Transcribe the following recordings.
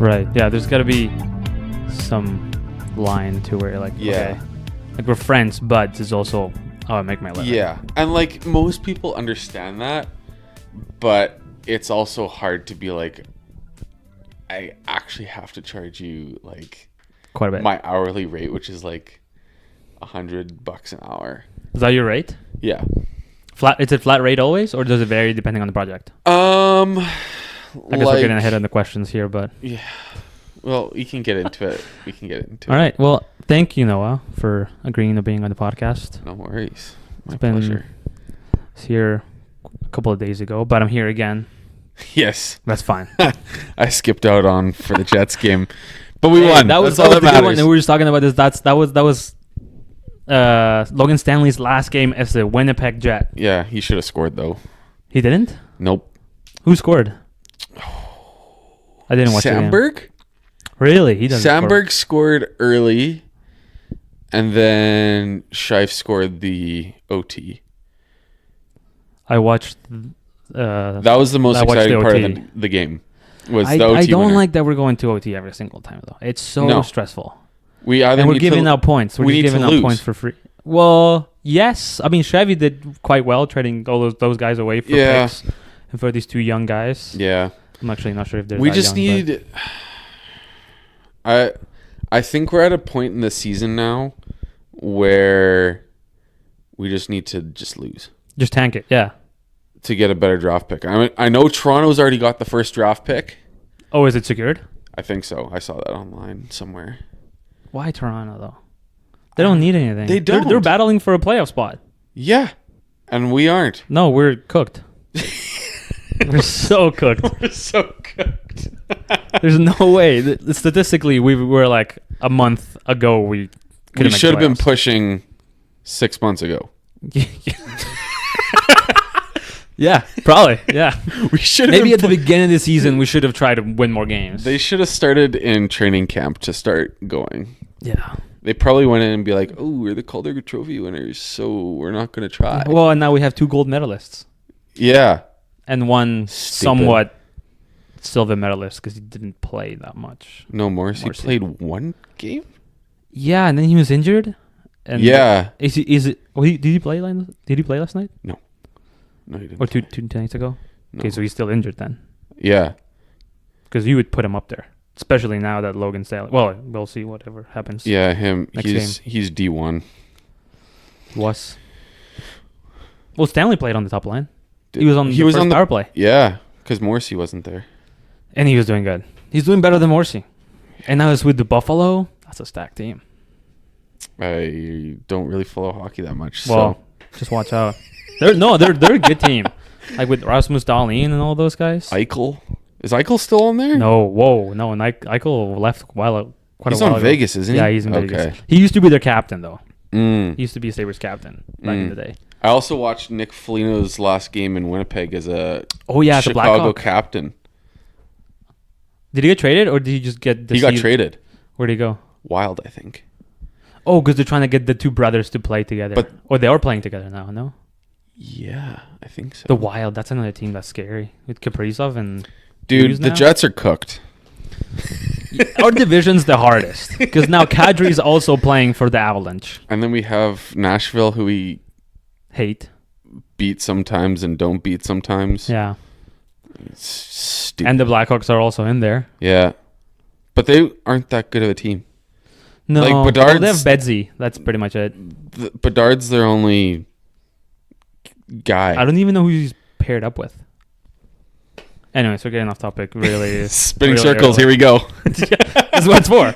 Right. Yeah. There's got to be some line to where you're like, okay, like we're friends, but it's also how I make my living. Yeah, and like most people understand that, but it's also hard to be like, I actually have to charge you like Quite a bit. my hourly rate, which is like $100 an hour. Is that your rate? Yeah. Flat? Is it flat rate always, or does it vary depending on the project? I I guess we're getting ahead on the questions here, but yeah. Well, you can get into it. All right. Well, thank you, Noah, for agreeing to being on the podcast. No worries. My It's been pleasure. I was here a couple of days ago, but I'm here again. Yes. That's fine. I skipped out on for the Jets game, but we won. That was That's all the that good one. matters. And we were just talking about this. That was Logan Stanley's last game as the Winnipeg Jet. Yeah, he should have scored though. He didn't? Nope. Who scored? I didn't watch the game. Sandberg? Really? He doesn't Sandberg scored early, and then Scheif scored the OT. I watched. That was the most I watched exciting the part of OT. the game. Was I the OT don't winner. like that we're going to OT every single time though. It's so stressful. We either And we're need giving to, out points. We're we just need to giving out lose. points for free. Well, yes. I mean, Chevy did quite well trading all those guys away for picks and for these two young guys. Yeah. I'm actually not sure if they're We that just young, need. I think we're at a point in the season now where we just need to just lose just tank it. Yeah. to get a better draft pick. I mean, I know Toronto's already got the first draft pick. Oh, is it secured? I think so. I saw that online somewhere. Why Toronto though? They don't need anything. They don't. They're battling for a playoff spot. Yeah, and we aren't. No, we're cooked. We're so cooked. We're so cooked. There's no way. Statistically, we were like a month ago. We should have been playoffs. pushing 6 months ago. Yeah, probably. Yeah. We should have Maybe at the beginning of the season, we should have tried to win more games. They should have started in training camp to start going. Yeah. They probably went in and be like, "Oh, we're the Calder Trophy winners, so we're not going to try." Well, and now we have 2 gold medalists Yeah. and one Stupid. somewhat silver medalist because he didn't play that much. No, Morrissey Morrissey. played one game? Yeah, and then he was injured. And Yeah. Is it? Well, did he play? Did he play last night No, he didn't. or two nights ago? No. Okay, so he's still injured then. Yeah. Because you would put him up there, especially now that Logan Stanley. Well, we'll see whatever happens. Yeah, him. Next He's D1. Was. Well, Stanley played on the top line. He was on the first power play. Yeah, because Morrissey wasn't there. And he was doing good. He's doing better than Morrissey. And now it's with the Buffalo. That's a stacked team. I don't really follow hockey that much. Well, just watch out. They're a good team. Like with Rasmus Dahlin and all those guys. so Eichel. Is Eichel still on there? No, whoa, no. And Eichel left quite a He's while on ago. Vegas, isn't he? Yeah, he's in Vegas. Okay. He used to be their captain, though. Mm. He used to be Sabres captain back in the day. I also watched Nick Foligno's last game in Winnipeg as a Oh, yeah, the Chicago Blackhawk. captain. Did he get traded, or did he just get the He got season- traded. Where'd he go? Wild, I think. Oh, because they're trying to get the two brothers to play together. But- Or they are playing together now, no? Yeah, I think so. The Wild, that's another team that's scary. With Kaprizov and... Dude, Hughes the now? Jets are cooked. Our division's the hardest. Because now Kadri's also playing for the Avalanche. And then we have Nashville, who we Hate. beat sometimes and don't beat sometimes. Yeah. It's stupid. And the Blackhawks are also in there. Yeah. But they aren't that good of a team. No, Like, well, Bedard's- they have Bedsy. That's pretty much it. Bedard's their only guy. I don't even know who he's paired up with. Anyways, we're getting off topic. Really, Spinning really circles. early. Here we go. That's what it's for.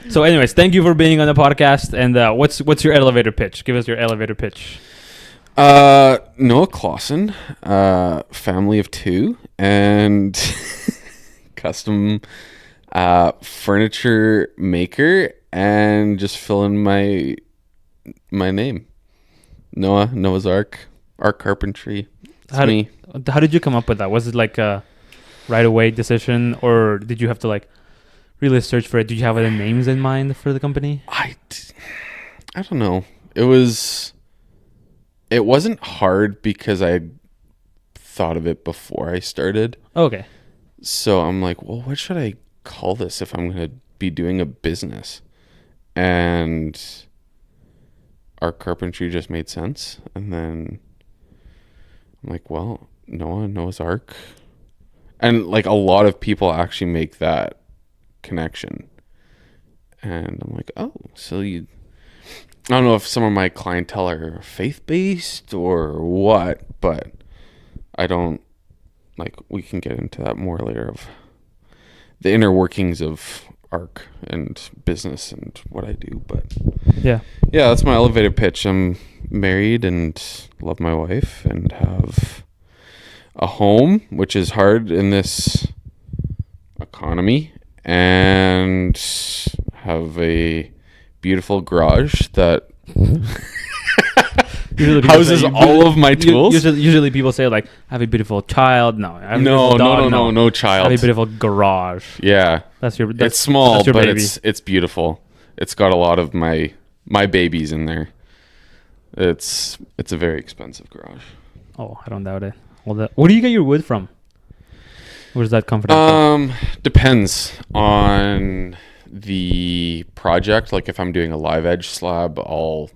So, anyways, thank you for being on the podcast. And what's your elevator pitch? Give us your elevator pitch. Noah Klassen, family of 2, and custom furniture maker, and just fill in my name. Noah's A.R.K, A.R.K Carpentry. It's me. How did you come up with that? Was it like a right away decision, or did you have to like really search for it? Did you have other names in mind for the company? I don't know. It wasn't hard because I thought of it before I started. Okay. So I'm like, well, what should I call this if I'm going to be doing a business? And our Carpentry just made sense. And then I'm like, well, Noah's Ark. And like a lot of people actually make that connection. And I'm like, oh, so I don't know if some of my clientele are faith-based or what, but I don't, like, we can get into that more later of the inner workings of A.R.K and business and what I do. But Yeah. that's my elevator pitch. I'm married and love my wife and have a home, which is hard in this economy, and have a beautiful garage that houses all of my tools. Usually people say like, have a beautiful child. No, have a beautiful dog. No child. Have a beautiful garage. Yeah, it's small, that's your but baby. it's beautiful. It's got a lot of my babies in there. It's a very expensive garage. Oh, I don't doubt it. Where do you get your wood from? Where does that come from? Depends on the project. Like if I'm doing a live edge slab, I'll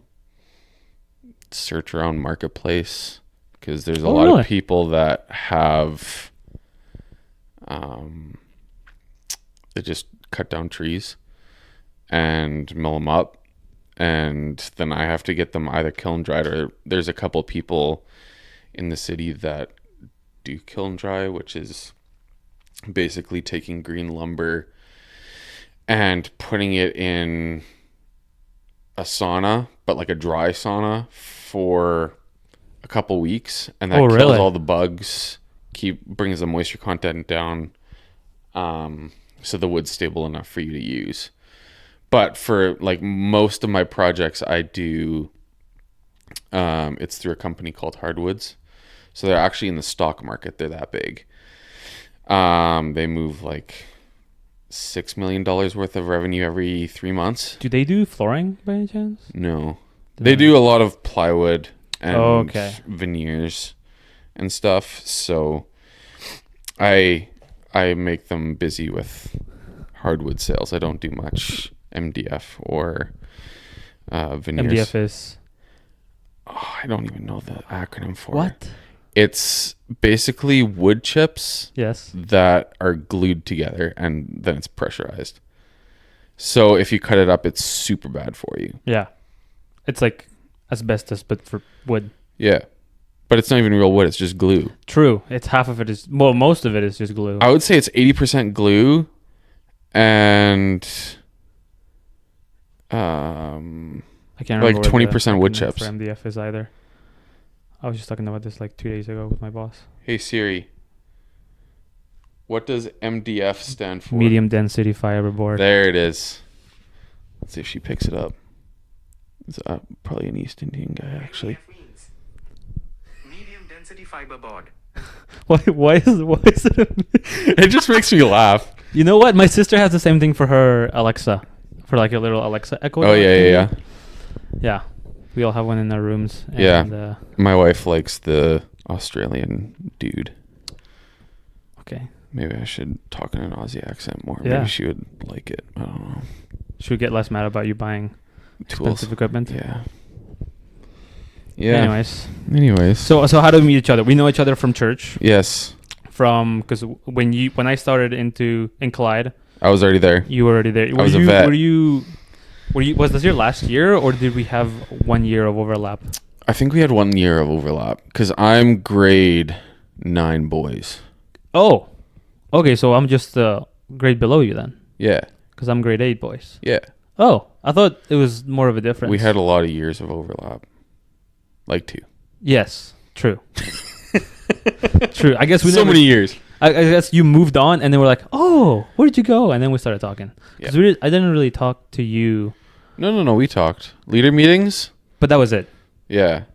search around marketplace because there's a lot of people that have they just cut down trees and mill them up, and then I have to get them either kiln dried, or there's a couple people in the city that do kiln dry, which is basically taking green lumber and putting it in a sauna, but like a dry sauna for a couple weeks, and that kills all the bugs, brings the moisture content down, so the wood's stable enough for you to use. But for like most of my projects I do, it's through a company called Hardwoods. So they're actually in the stock market. They're that big. They move like $6 million worth of revenue every 3 months. Do they do flooring by any chance? No. They do a lot of plywood and veneers and stuff. So I make them busy with hardwood sales. I don't do much MDF or veneers. MDF is? Oh, I don't even know the acronym for it. What? It's basically wood chips that are glued together, and then it's pressurized. So if you cut it up, it's super bad for you. Yeah. It's like asbestos, but for wood. Yeah. But it's not even real wood. It's just glue. True. It's half of it is... Well, most of it is just glue. I would say it's 80% glue and... I can't remember like 20% wood chips. For MDF is either. I was just talking about this like 2 days ago with my boss. Hey Siri, what does MDF stand for? Medium density fiberboard. There it is. Let's see if she picks it up. It's probably an East Indian guy, actually. Medium density fiberboard. Why is it? It just makes me laugh. You know what? My sister has the same thing for her Alexa, for like a little Alexa Echo. Oh yeah. Yeah, we all have one in our rooms. And, yeah, my wife likes the Australian dude. Okay. Maybe I should talk in an Aussie accent more. Yeah. Maybe she would like it. I don't know. She would get less mad about you buying expensive equipment. Yeah. Anyways. So how do we meet each other? We know each other from church. Yes. Because when I started in Clyde, I was already there. You were already there. I was a vet. Was this your last year, or did we have 1 year of overlap? I think we had 1 year of overlap because I'm grade 9 boys. Oh, okay. So I'm just a grade below you then. Yeah. Because I'm grade 8 boys. Yeah. Oh, I thought it was more of a difference. We had a lot of years of overlap. Like 2. Yes, true. True. I guess we many years. I guess you moved on, and then we're like, "Oh, where did you go?" And then we started talking. Because I didn't really talk to you. No. We talked leader meetings, but that was it. Yeah.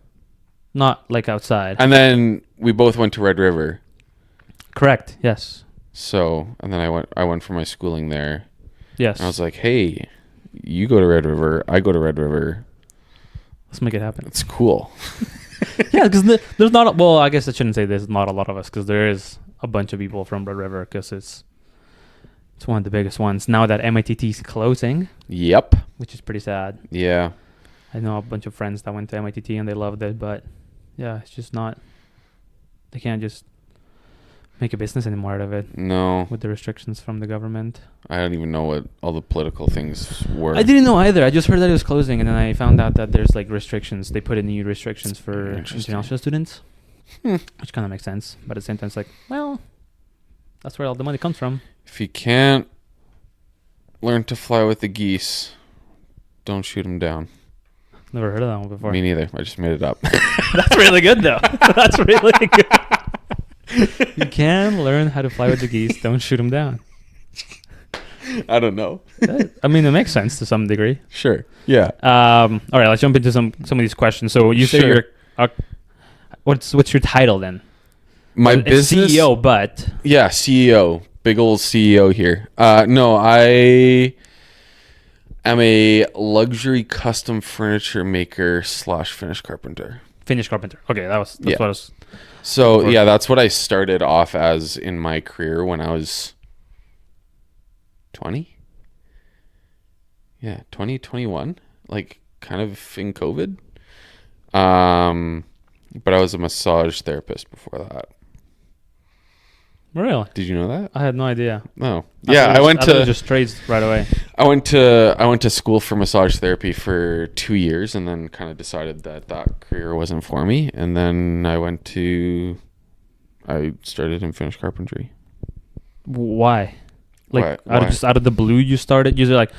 Not like outside. And then we both went to Red River. Correct. Yes. So, and then I went for my schooling there. Yes. And I was like, "Hey, you go to Red River. I go to Red River. Let's make it happen." It's cool. Yeah, because there's not. Well, I guess I shouldn't say there's not a lot of us, because there is a bunch of people from Red River because it's one of the biggest ones. Now that MITT is closing, Yep. which is pretty sad. Yeah. I know a bunch of friends that went to MITT and they loved it, but yeah, it's just not. They can't just make a business anymore out of it No. with the restrictions from the government. I don't even know what all the political things were. I didn't know either. I just heard that it was closing, and then I found out that there's like restrictions. They put in new restrictions for international students, which kind of makes sense. But at the same time, it's like, well, that's where all the money comes from. If you can't learn to fly with the geese, don't shoot them down. Never heard of that one before. Me neither. I just made it up. That's really good, though. That's really good. You can learn how to fly with the geese. Don't shoot them down. I don't know. I mean, it makes sense to some degree. Sure. Yeah. All right, let's jump into some of these questions. So you say Sure. you're what's your title then? My It's business CEO, but Yeah, CEO. Big old CEO here. No, I am a luxury custom furniture maker / finish carpenter. Finish carpenter. Okay, that's Yeah. what I was. So yeah, that's what I started off as in my career when I was 20. Yeah, 2021, like kind of in COVID. But I was a massage therapist before that. Really? Did you know that? I had no idea. No. Yeah, I went thought it to was just trades right away. I went to school for massage therapy for 2 years, and then kind of decided that career wasn't for me. And then I started in finish carpentry. Why? Like Why? Out of the blue, you started. You're like,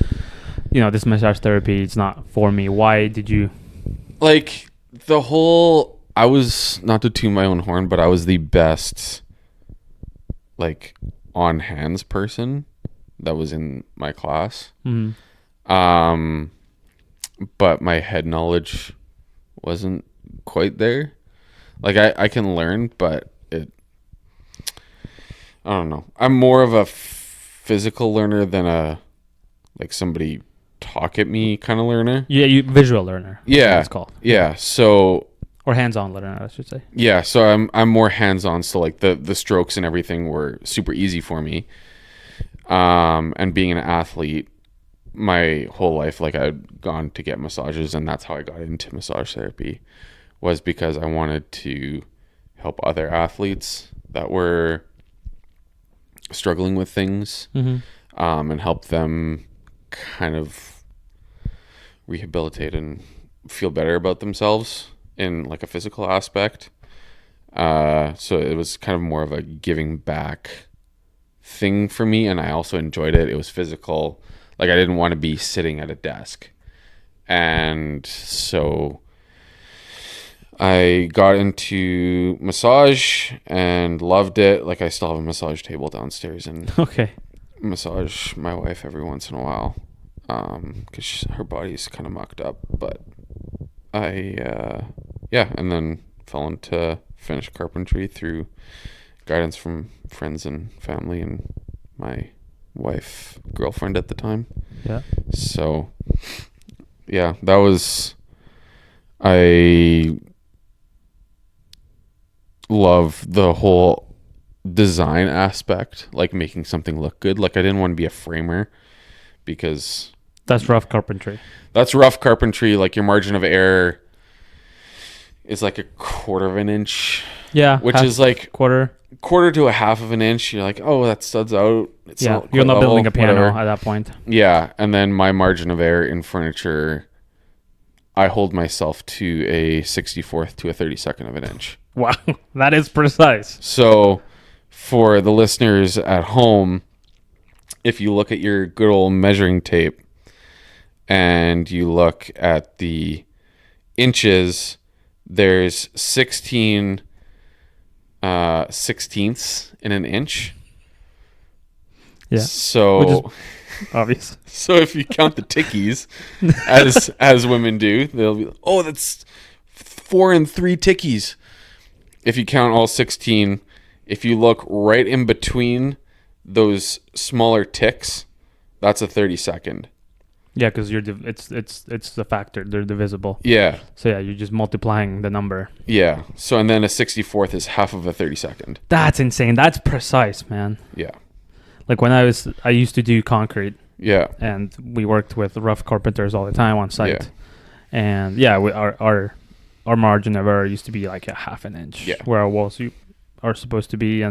this massage therapy, it's not for me. Why did you? Like I was, not to toot my own horn, but I was the best like on hands person that was in my class. Mm-hmm. But my head knowledge wasn't quite there. Like I can learn, but I don't know. I'm more of a physical learner than a somebody talk at me kind of learner. Yeah, you visual learner. Yeah, it's called. Yeah, so Or hands-on learner, I should say. yeah, so I'm more hands-on. So like the strokes and everything were super easy for me. And being an athlete, my whole life, like I'd gone to get massages, and that's how I got into massage therapy, was because I wanted to help other athletes that were struggling with things, and help them kind of rehabilitate and feel better about themselves in like a physical aspect. So it was kind of more of a giving back thing for me, and I also enjoyed it. It was physical. Like I didn't want to be sitting at a desk. And so I got into massage and loved it. Like I still have a massage table downstairs and Okay. massage my wife every once in a while, because her body's kind of mucked up. But and then fell into finish carpentry through guidance from friends and family and my girlfriend at the time. Yeah. So yeah, that was, I love the whole design aspect, like making something look good. Like I didn't want to be a framer, because That's rough carpentry. that's rough carpentry. Like your margin of error is like a quarter of an inch, Yeah. which is like quarter to a half of an inch. You're like, oh, that stud's out. It's Yeah. not You're quite not level, building a piano whatever. at that point. Yeah, and then my margin of error in furniture, I hold myself to a 64th to a 32nd of an inch. Wow. That is precise. So for the listeners at home, if you look at your good old measuring tape and you look at the inches, there's 16 sixteenths in an inch. Yeah. So Obvious. so if you count the tickies, as women do, they'll be, oh, that's 4 and 3 tickies. If you count all 16, if you look right in between those smaller ticks, that's a 32nd. Yeah, because it's the factor. They're divisible. Yeah. So yeah, you're just multiplying the number. Yeah. So and then a 64th is half of a 32nd. That's insane. That's precise, man. Yeah. Like when I used to do concrete. Yeah. And we worked with rough carpenters all the time on site. Yeah. And yeah, our margin of error used to be like a half an inch. Yeah. Where our walls are supposed to be,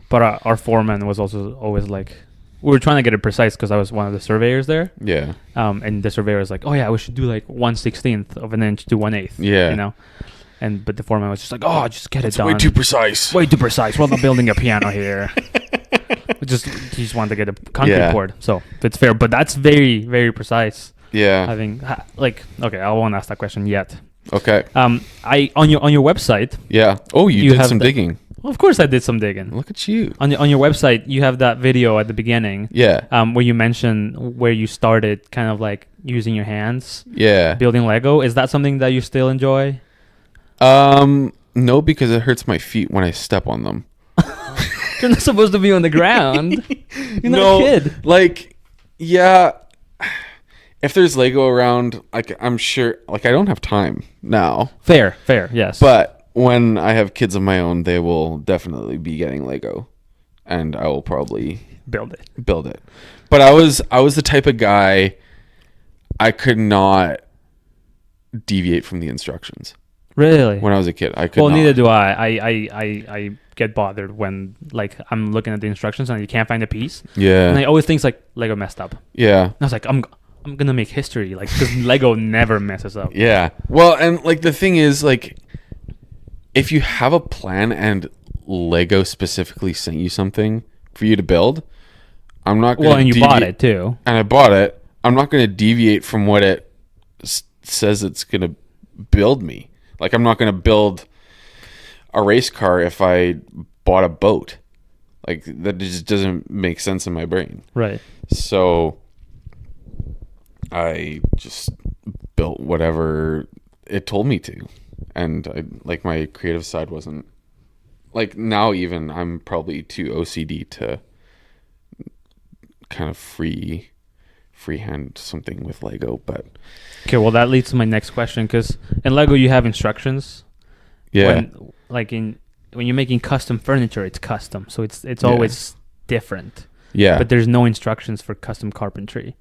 but our foreman was also always like, we were trying to get it precise because I was one of the surveyors there. Yeah. And the surveyor was like, oh yeah, we should do like 1/16 of an inch to 1/8. Yeah. You know. But the foreman was just like, oh, just get it done. Way too precise. Way too precise. We're not building a piano here. He just wanted to get a concrete poured. So it's fair, but that's very, very precise. Yeah. Okay, I won't ask that question yet. Okay. On your website. Yeah. Oh, you did some digging. Well, of course I did some digging. Look at you. On your website, you have that video at the beginning. Yeah. Where you mention where you started kind of like using your hands. Yeah. Building Lego. Is that something that you still enjoy? No, because it hurts my feet when I step on them. You're not supposed to be on the ground. You're not a kid. Like, yeah. If there's Lego around, like I'm sure, like I don't have time now. Fair, yes. But when I have kids of my own, they will definitely be getting Lego, and I will probably build it. But I was the type of guy, I could not deviate from the instructions. Really? When I was a kid, I could not. Well, neither do I. I get bothered when like I'm looking at the instructions and you can't find a piece. Yeah. And I always think like Lego messed up. Yeah. And I was like, I'm gonna make history, like, because Lego never messes up. Yeah. Well, and like the thing is, like, if you have a plan and Lego specifically sent you something for you to build, I'm not going to. Well, and you bought it too. And I bought it. I'm not going to deviate from what it says it's going to build me. Like, I'm not going to build a race car if I bought a boat. Like, that just doesn't make sense in my brain. Right. So I just built whatever it told me to. And like my creative side wasn't like, now even I'm probably too OCD to kind of freehand something with Lego. But okay, well that leads to my next question, because in Lego you have instructions. Yeah. When you're making custom furniture, it's custom, so it's always different. Yeah. But there's no instructions for custom carpentry.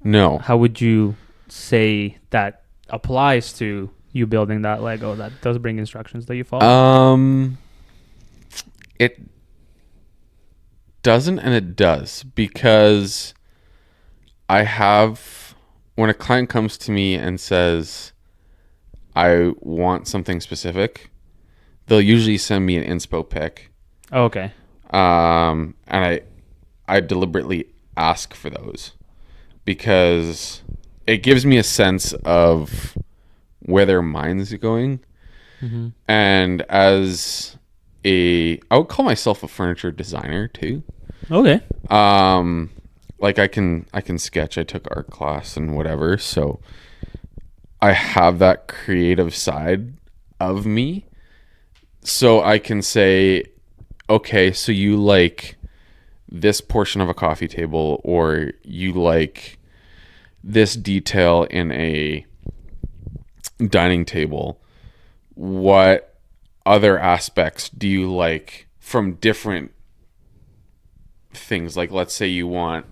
No. How would you say that applies to you building that Lego that does bring instructions that you follow? It doesn't, and it does, because I have, when a client comes to me and says, I want something specific, they'll usually send me an inspo pic. Oh, okay. And I deliberately ask for those because it gives me a sense of where their mind's going. Mm-hmm. And as I would call myself a furniture designer too. Okay. Like I can sketch. I took art class and whatever, so I have that creative side of me. So I can say, okay, so you like this portion of a coffee table, or you like this detail in a dining table. What other aspects do you like from different things? Like, let's say you want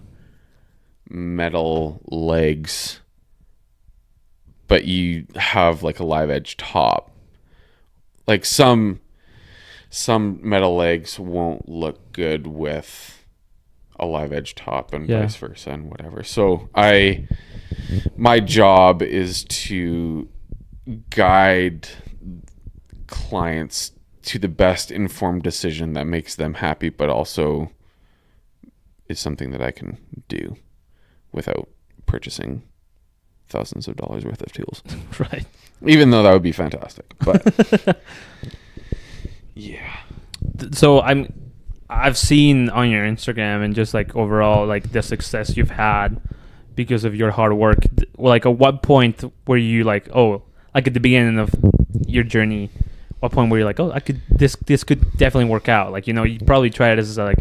metal legs, but you have like a live edge top. Like some metal legs won't look good with a live edge top, and vice versa, and whatever. So my job is to guide clients to the best informed decision that makes them happy, but also is something that I can do without purchasing thousands of dollars worth of tools. Right. Even though that would be fantastic. But yeah. So I've seen on your Instagram and just like overall like the success you've had because of your hard work. Like at what point were you like, oh, like at the beginning of your journey, what point were you like, oh, this could definitely work out? Like, you know, you probably tried it as like,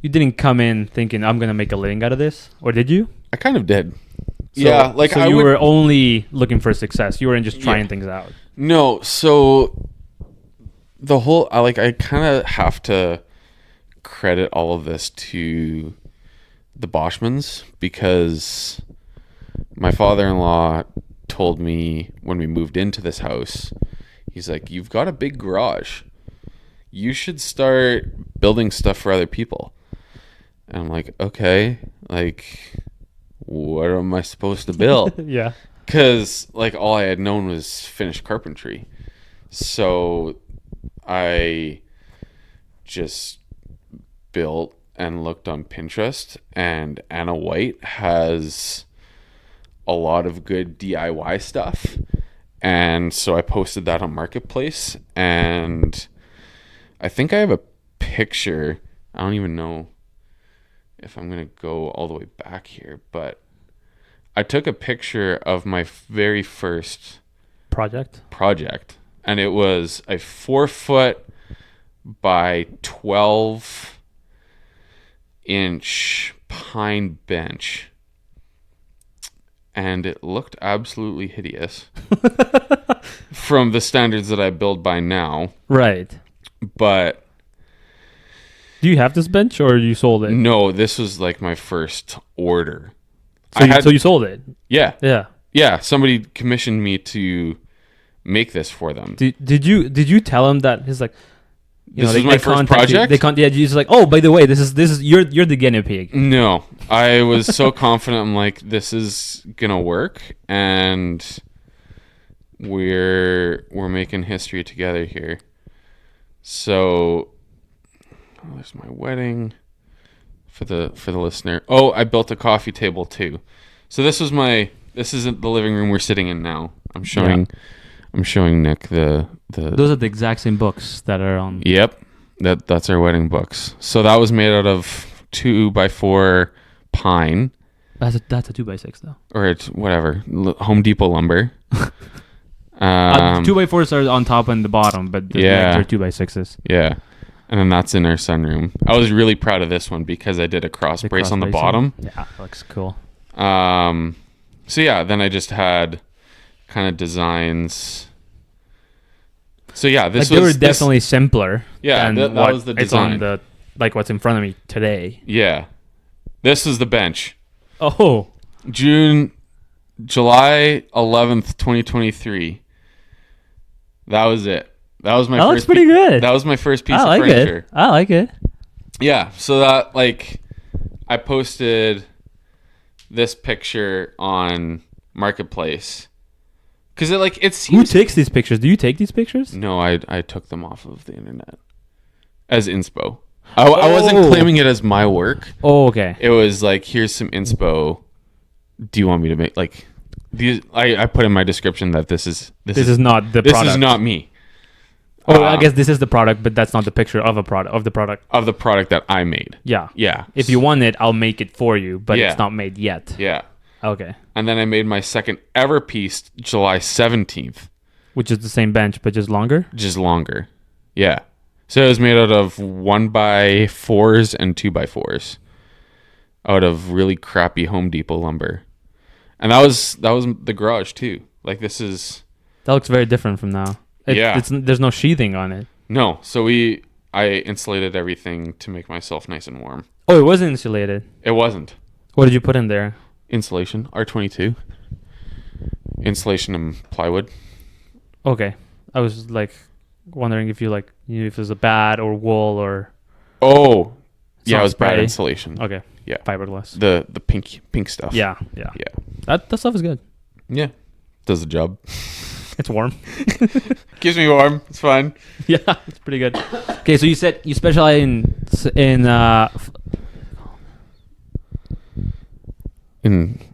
you didn't come in thinking I'm going to make a living out of this, or did you? I kind of did. Yeah, like so you were only looking for success. You weren't just trying things out. No, so the whole I kind of have to credit all of this to the Boschmans, because my father-in-law told me when we moved into this house, he's like, "You've got a big garage. You should start building stuff for other people." And I'm like, "Okay, like, what am I supposed to build?" Yeah. Because like all I had known was finished carpentry. So I just built and looked on Pinterest, and Anna White has a lot of good DIY stuff. And so I posted that on Marketplace, and I think I have a picture. I don't even know if I'm going to go all the way back here, but I took a picture of my very first project, and it was a 4-foot by 12-inch pine bench, and it looked absolutely hideous from the standards that I build by now. Right. But do you have this bench, or you sold it? No, this was like my first order. So you sold it? Yeah. Yeah. Yeah. Somebody commissioned me to make this for them. Did you tell him that he's like, this is my first project? Yeah, he's like, "Oh, by the way, this is you're the guinea pig." No, I was so confident. I'm like, this is gonna work, and we're making history together here. So, there's my wedding for the listener. Oh, I built a coffee table too. So this isn't the living room we're sitting in now. I'm showing Nick the Those are the exact same books that are on. Yep. That's our wedding books. So that was made out of 2x4 pine. That's a 2x6 though. Or it's whatever. Home Depot lumber. 2x4s are on top and the bottom, but they're 2x6s. Yeah. And then that's in our sunroom. I was really proud of this one because I did a cross brace on the bottom. Yeah, that looks cool. So yeah, then I just had kind of designs. So yeah, they were definitely simpler. Yeah, than that was the design. It's on what's in front of me today. Yeah. This is the bench. Oh. July 11th, 2023. That was it. That was my first. Looks pretty good. That was my first piece of furniture. I like it. Yeah. So that I posted this picture on Marketplace because it seems. Who takes these pictures? Do you take these pictures? No, I took them off of the internet as inspo. I wasn't claiming it as my work. Oh, okay. It was like, here's some inspo. Do you want me to make these? I put in my description that this is not the product. This is not me. Oh, I guess this is the product, but that's not the picture of the product that I made. Yeah. Yeah. If you want it, I'll make it for you, but it's not made yet. Yeah. Okay. And then I made my second ever piece July 17th. Which is the same bench, but just longer? Just longer. Yeah. So it was made out of 1x4s and 2x4s. Out of really crappy Home Depot lumber. And that was the garage too. That looks very different from now. There's no sheathing on it. No. So I insulated everything to make myself nice and warm. Oh, it wasn't insulated. It wasn't. What did you put in there? Insulation, R22. Insulation and plywood. Okay. I was wondering if if it was a bat or wool or. Oh, yeah, it was bat insulation. Okay. Yeah. Fiberglass. The pink stuff. Yeah. That stuff is good. Yeah. Does the job. It's warm. Keeps me warm. It's fine. Yeah, it's pretty good. Okay, so you said you specialize in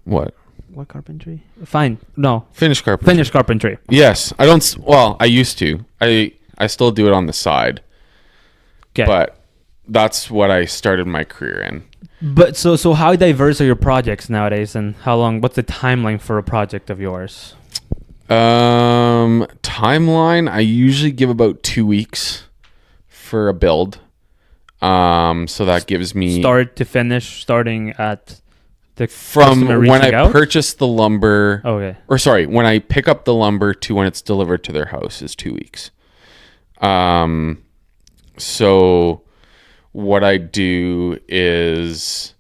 what? What carpentry? Fine. No. Finished carpentry. Finished carpentry. Yes. I used to. I still do it on the side. Okay. But that's what I started my career in. But so how diverse are your projects nowadays, and what's the timeline for a project of yours? Timeline, I usually give about 2 weeks for a build. So that gives me start to finish, starting at from when I out? purchase the lumber. Okay. Or sorry, when I pick up the lumber to when it's delivered to their house is 2 weeks. So what I do is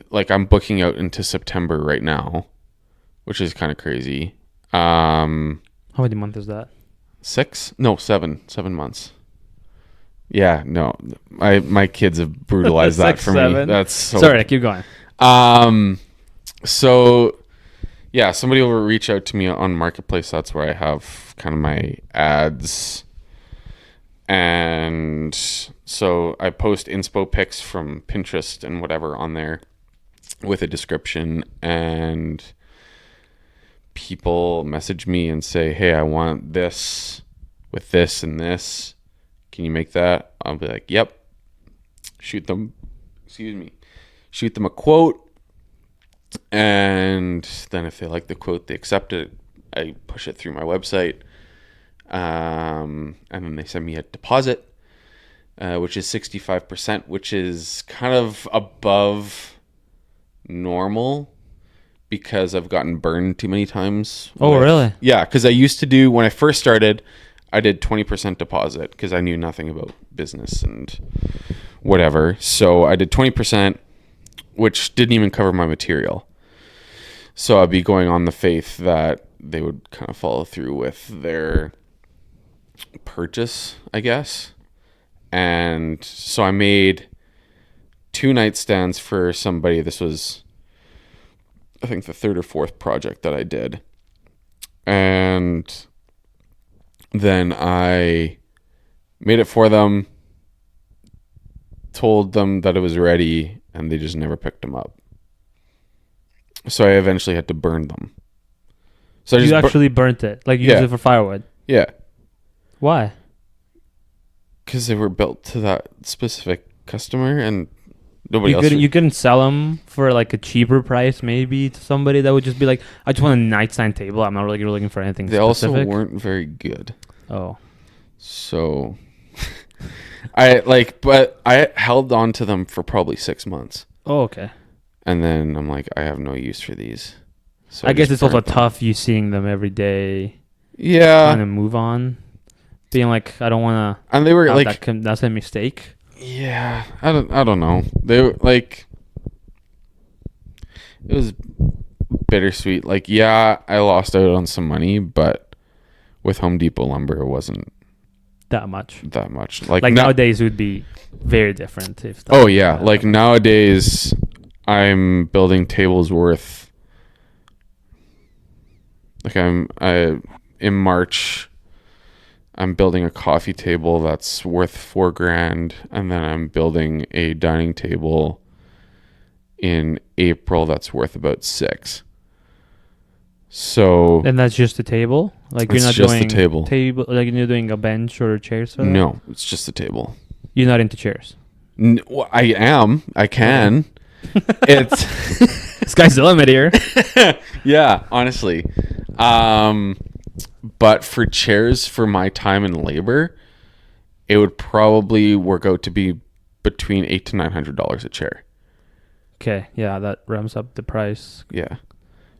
like I'm booking out into September right now, which is kind of crazy. How many months is that? 7 months. Yeah, no, my kids have brutalized that for me. That's so... Sorry, keep going. So yeah, somebody will reach out to me on Marketplace. That's where I have kind of my ads. And so I post inspo pics from Pinterest and whatever on there with a description, and people message me and say, hey, I want this with this and this. Can you make that? I'll be like, yep. Shoot them a quote. And then if they like the quote, they accept it. I push it through my website. And then they send me a deposit, which is 65%, which is kind of above normal because I've gotten burned too many times. Oh, really? Yeah, because I used to do, when I first started, I did 20% deposit because I knew nothing about business and whatever. So I did 20%, which didn't even cover my material. So I'd be going on the faith that they would kind of follow through with their purchase, I guess. And so I made 2 nightstands for somebody. This was, I think, the 3rd or 4th project that I did. And then I made it for them, told them that it was ready, and they just never picked them up. So I eventually had to burn them. So I you actually burnt it? Like, use it for firewood? Yeah. Why? Because they were built to that specific customer, and nobody else. You couldn't sell them for like a cheaper price, maybe, to somebody that would just be like, I just want a nightstand table. I'm not really looking for anything specific. They also weren't very good. Oh. So but I held on to them for probably 6 months. Oh, okay. And then I'm like, I have no use for these. So I guess it's also tough you seeing them every day. Yeah. Trying to move on. Being like, I don't want to. And they were like, that's a mistake. Yeah. I don't know. They were like, it was bittersweet. Like, yeah, I lost out on some money, but with Home Depot lumber, it wasn't that much. Like nowadays, it would be very different. Like nowadays, I'm building tables worth, like in March, I'm building a coffee table that's worth $4,000, and then I'm building a dining table in April that's worth about $6,000. So, and that's just a table. Like, you're not just doing the table. Like, you're doing a bench or chairs. No, it's just a table. You're not into chairs. Well, I am. I can. It's sky's the limit here. Yeah, honestly. But for chairs, for my time and labor, it would probably work out to be between $800 to $900 a chair. Okay, yeah, that ramps up the price. Yeah.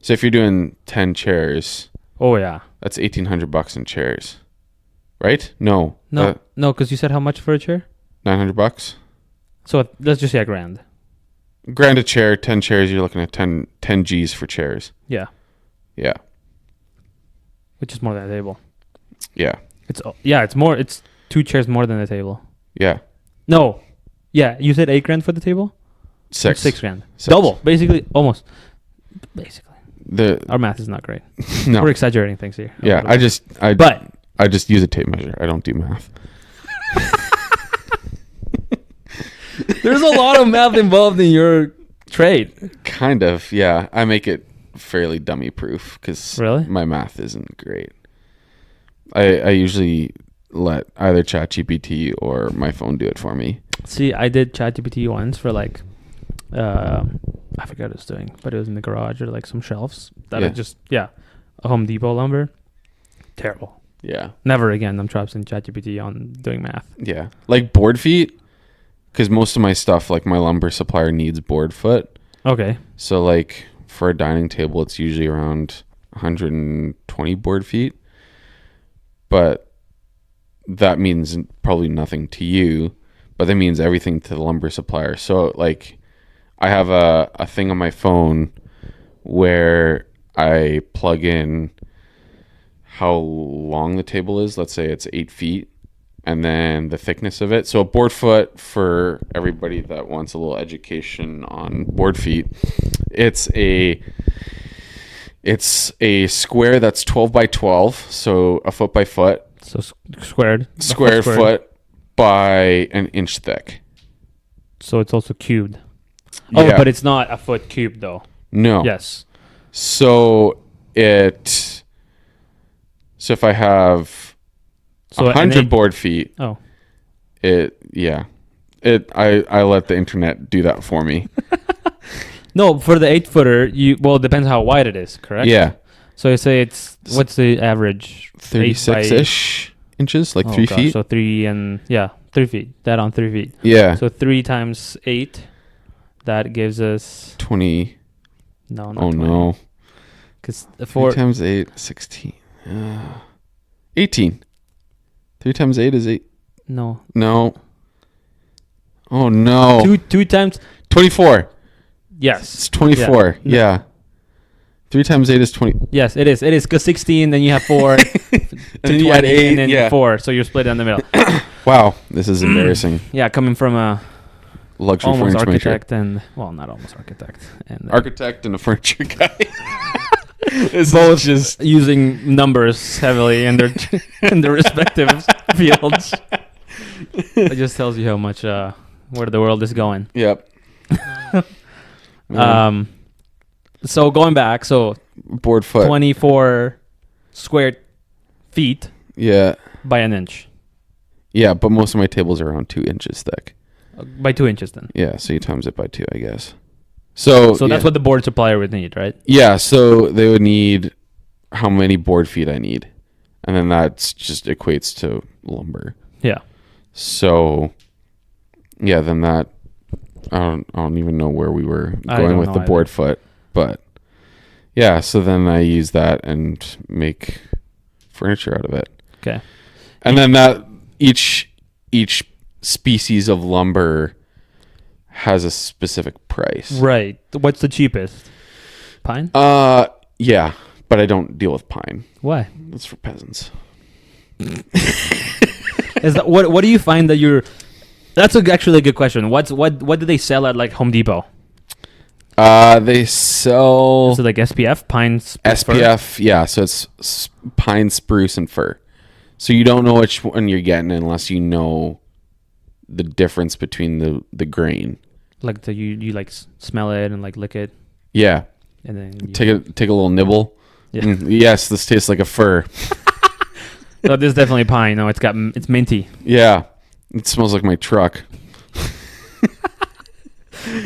So if you're doing 10 chairs, oh yeah, that's $1,800 in chairs, right? No, because you said how much for a chair? $900. So let's just say $1,000. $1,000 a chair, 10 chairs. You're looking at 10 G's for chairs. Yeah. Yeah. Which is more than a table. Yeah. It's more. It's 2 chairs more than a table. Yeah. No. Yeah, you said $8,000 for the table. $6,000. Double, basically, almost. Basically. Our math is not great. No. We're exaggerating things here. Yeah, I just use a tape measure. I don't do math. There's a lot of math involved in your trade. Kind of, yeah. I make it fairly dummy proof because my math isn't great. I usually let either ChatGPT or my phone do it for me. See, I did ChatGPT once for like, I forgot what it was doing, but it was in the garage or like some shelves that are just, a Home Depot lumber. Terrible. Yeah. Never again. I'm trusting ChatGPT on doing math. Yeah. Like board feet, because most of my stuff, like my lumber supplier needs board foot. Okay. So like for a dining table, it's usually around 120 board feet. But that means probably nothing to you, but that means everything to the lumber supplier. So like I have a thing on my phone where I plug in how long the table is. Let's say it's 8 feet, and then the thickness of it. So a board foot, for everybody that wants a little education on board feet, it's a square that's 12 by 12, so a foot by foot. So squared Foot by an inch thick. So it's also cubed. Oh, Yeah. but it's not a foot cubed though. No. Yes. So if I have 100 board feet, oh, I let the internet do that for me. no, for the 8-footer, it depends how wide it is, correct? Yeah. So you say what's the average? 36-ish inches, like 3 feet. So 3 feet. That on 3 feet. Yeah. So 3 times 8, that gives us 20. No, not 20. No. Because 3 times 8, 16. 18. 3 times 8 is 8. No. Oh no. Two times 24. Yes. It's 24. Yeah. 3 times 8 is 20. Yes, it is. It is because 16, then you have 4, and then you add 8, and then 4. So you're split down the middle. Wow, this is embarrassing. Yeah, coming from a luxury almost furniture architect maker. Not almost architect. And architect and a furniture guy. Both just using numbers heavily in their respective fields. It just tells you how much where the world is going. Yep. So going back, board foot 24 square feet. Yeah. By an inch. Yeah, but most of my tables are around 2 inches thick. By 2 inches then. Yeah, so you times it by 2, I guess. So that's what the board supplier would need, right? Yeah, so they would need how many board feet I need. And then that's just equates to lumber. Yeah. So yeah, then that I don't even know where we were going with the board foot, but yeah, so then I use that and make furniture out of it. Okay. And then that each species of lumber has a specific price. Right. What's the cheapest? Pine? Yeah, but I don't deal with pine. Why? That's for peasants. Is that what do you find that you're? That's actually a good question. What do they sell at like Home Depot? They sell. Is it like SPF, pine, SPF? Fir? Yeah, so it's pine, spruce, and fir. So you don't know which one you're getting unless you know the difference between the grain. Like you like smell it and like lick it. Yeah. And then take a little nibble. Yeah. Yes, this tastes like a fir. So this is definitely pine. No, it's minty. Yeah. It smells like my truck.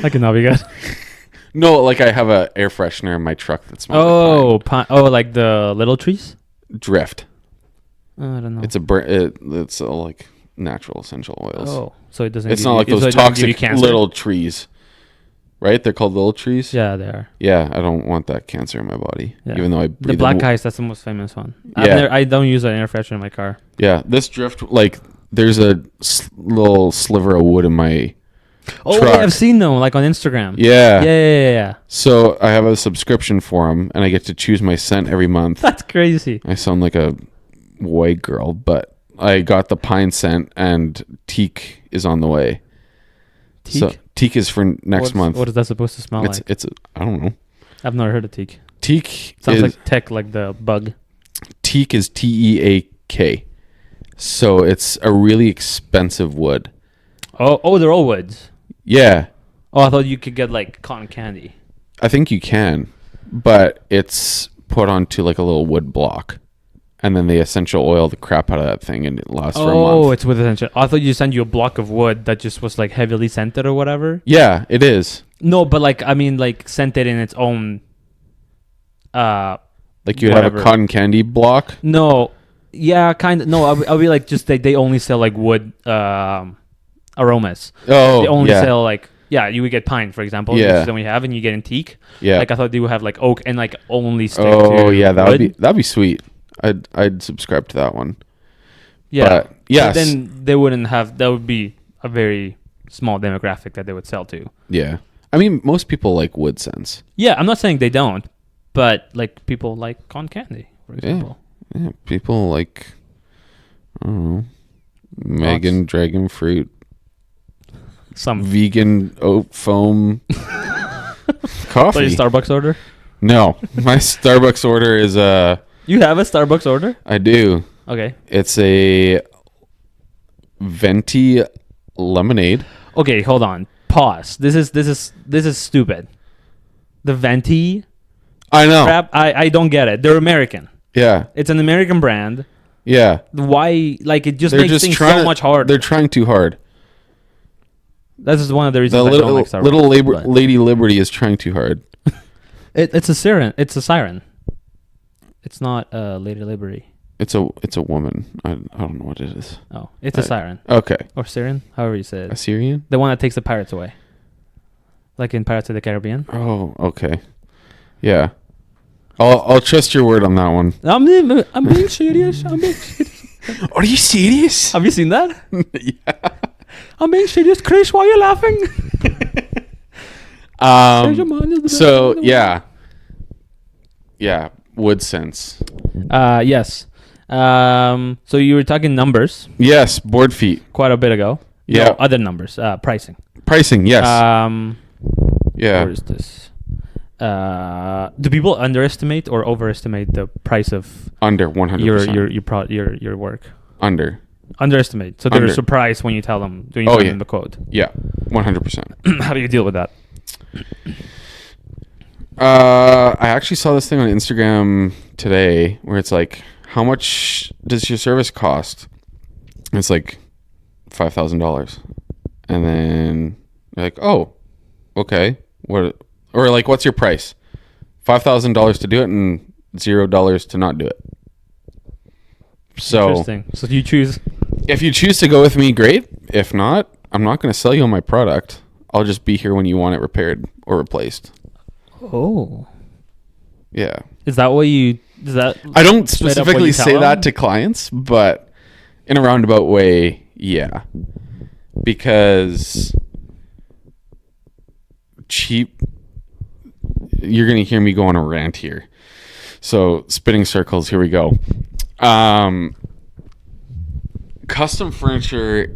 That could not be good. No, like I have an air freshener in my truck that smells like pine. Oh, like the little trees? Drift. I don't know. It's like natural essential oils. Oh, so it doesn't. It's not like those toxic little trees, right? They're called little trees. Yeah, they are. Yeah, I don't want that cancer in my body. Yeah. Even though I breathe the black ice, that's the most famous one. Yeah. I don't use an air freshener in my car. Yeah, this drift, like there's a little sliver of wood in my truck. Yeah, I've seen them like on Instagram. Yeah. Yeah. So I have a subscription for them, and I get to choose my scent every month. That's crazy. I sound like a white girl, but I got the pine scent, and teak is on the way. Teak? So teak is for next month. What is that supposed to smell like? I don't know. I've never heard of teak. Teak sounds like tech, like the bug. Teak is TEAK. So it's a really expensive wood. Oh, they're all woods. Yeah. Oh, I thought you could get like cotton candy. I think you can, but it's put onto like a little wood block, and then they essential oil the crap out of that thing, and it lasts for a month. Oh, it's with essential. I thought you sent you a block of wood that just was like heavily scented or whatever. Yeah, it is. No, but like I mean, like scented in its own. Like you'd have a cotton candy block. No, yeah, kind of. No, I'll be like just they only sell like wood aromas. Oh, they only sell like Yeah, you would get pine, for example. Yeah. Which is the one we have, and you get antique. Yeah. Like I thought they would have like oak and like only stick to Oh yeah, wood. that'd be sweet. I'd subscribe to that one. Yeah. But, yes. But then they wouldn't have. That would be a very small demographic that they would sell to. Yeah. I mean, most people like wood scents. Yeah, I'm not saying they don't, but like people like cotton candy, for example. Yeah. People like, I don't know, Megan dragon fruit, Some vegan oat foam coffee. Your Starbucks order? No, my Starbucks order is You have a Starbucks order? I do. Okay. It's a venti lemonade. Okay, hold on. Pause. This is stupid. The venti I know. crap. I don't get it. They're American. Yeah. It's an American brand. Yeah. Why? Like it just They're makes just things trying so much harder. They're trying too hard. This is one of the reasons The I don't like Starbucks. little but- Lady Liberty is trying too hard. It's a siren. It's a siren. It's not Lady Liberty. It's a woman. I don't know what it is. Oh, it's a siren Okay. or siren, however you say it. Assyrian? The one that takes the pirates away, like in Pirates of the Caribbean. Oh, okay. Yeah. I'll trust your word on that one. I'm being serious. I'm being serious. Are you serious? Have you seen that? Yeah. I'm being serious. Chris, why are you laughing? So yeah, wood scents. Yes. So you were talking numbers Yes, board feet. quite a bit ago. Yeah. No, other numbers. Pricing. Pricing. Yes. Where is this? Do people underestimate or overestimate the price of Under 100%. your work? Under. Underestimate. So they're Under. surprised when you tell them the quote. Yeah, 100%. How do you deal with that? I actually saw this thing on Instagram today where it's like, how much does your service cost? And it's like $5,000. And then you're like, oh, okay. What? Or like, what's your price? $5,000 to do it and $0 to not do it. So Interesting. So you choose. if you choose to go with me, great. If not, I'm not going to sell you on my product. I'll just be here when you want it repaired or replaced. Oh. Yeah. Is that what you? Is that? I don't straight up what specifically you tell say them? that to clients, but in a roundabout way, yeah. Because cheap, you're going to hear me go on a rant here. So spinning circles, here we go. Custom furniture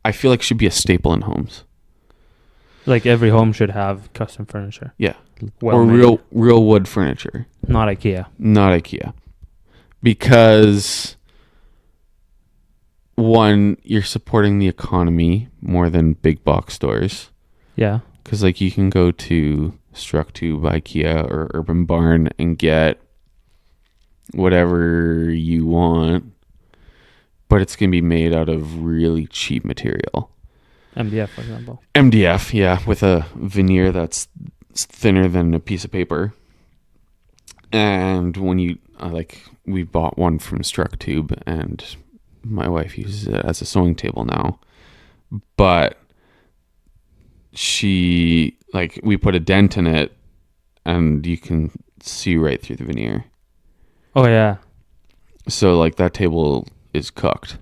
I feel like should be a staple in homes. Like every home should have custom furniture. Yeah. Well or made. real wood furniture. Not IKEA. Not IKEA. Because one, you're supporting the economy more than big box stores. Yeah. Because like you can go to Structube, IKEA, or Urban Barn and get whatever you want, but it's going to be made out of really cheap material. MDF, for example. MDF, yeah, with a veneer that's thinner than a piece of paper. And when you, we bought one from Structube, and my wife uses it as a sewing table now. But we put a dent in it, and you can see right through the veneer. Oh, yeah. So, that table is cooked.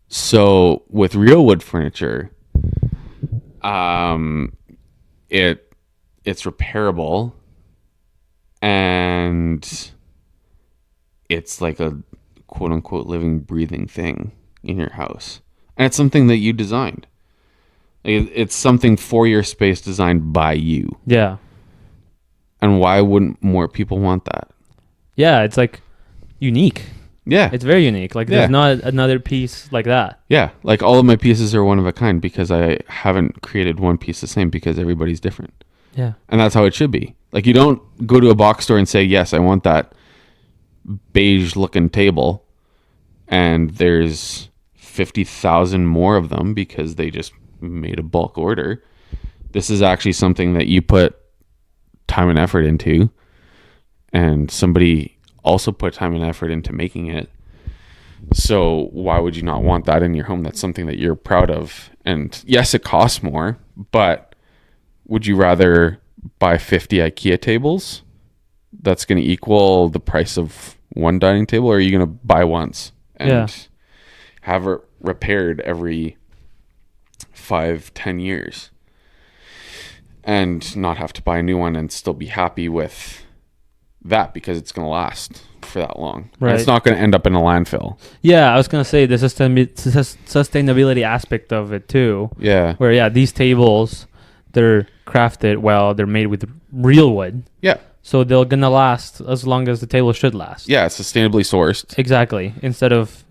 So, with real wood furniture, it's repairable, and it's like a quote-unquote living, breathing thing in your house. And it's something that you designed. It's something for your space designed by you. Yeah. And why wouldn't more people want that? Yeah, it's unique. Yeah. It's very unique. There's not another piece like that. Yeah. All of my pieces are one of a kind because I haven't created one piece the same because everybody's different. Yeah. And that's how it should be. You don't go to a box store and say, yes, I want that beige looking table. And there's 50,000 more of them because they just made a bulk order. This is actually something that you put time and effort into, and somebody also put time and effort into making it. So why would you not want that in your home? That's something that you're proud of. And yes, it costs more, but would you rather buy 50 IKEA tables that's going to equal the price of one dining table, or are you going to buy once and have it repaired every 5-10 years and not have to buy a new one and still be happy with that because it's going to last for that long? Right. And it's not going to end up in a landfill. Yeah, I was going to say the sustainability aspect of it too. Yeah. Where, these tables, they're crafted well, they're made with real wood. Yeah. So they're going to last as long as the table should last. Yeah, it's sustainably sourced. Exactly. Instead of,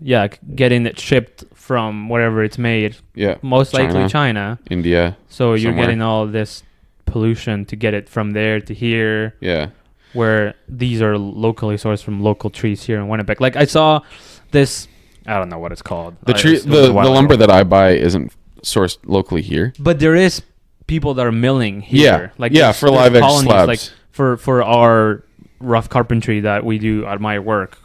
getting it shipped from wherever it's made. Yeah. Most likely China. India. So you're somewhere. getting all this pollution to get it from there to here. Yeah. Where these are locally sourced from local trees here in Winnipeg. Like I saw this, I don't know what it's called. The lumber that I buy isn't sourced locally here. But there is people that are milling here. For live edge slabs. Like for our rough carpentry that we do at my work,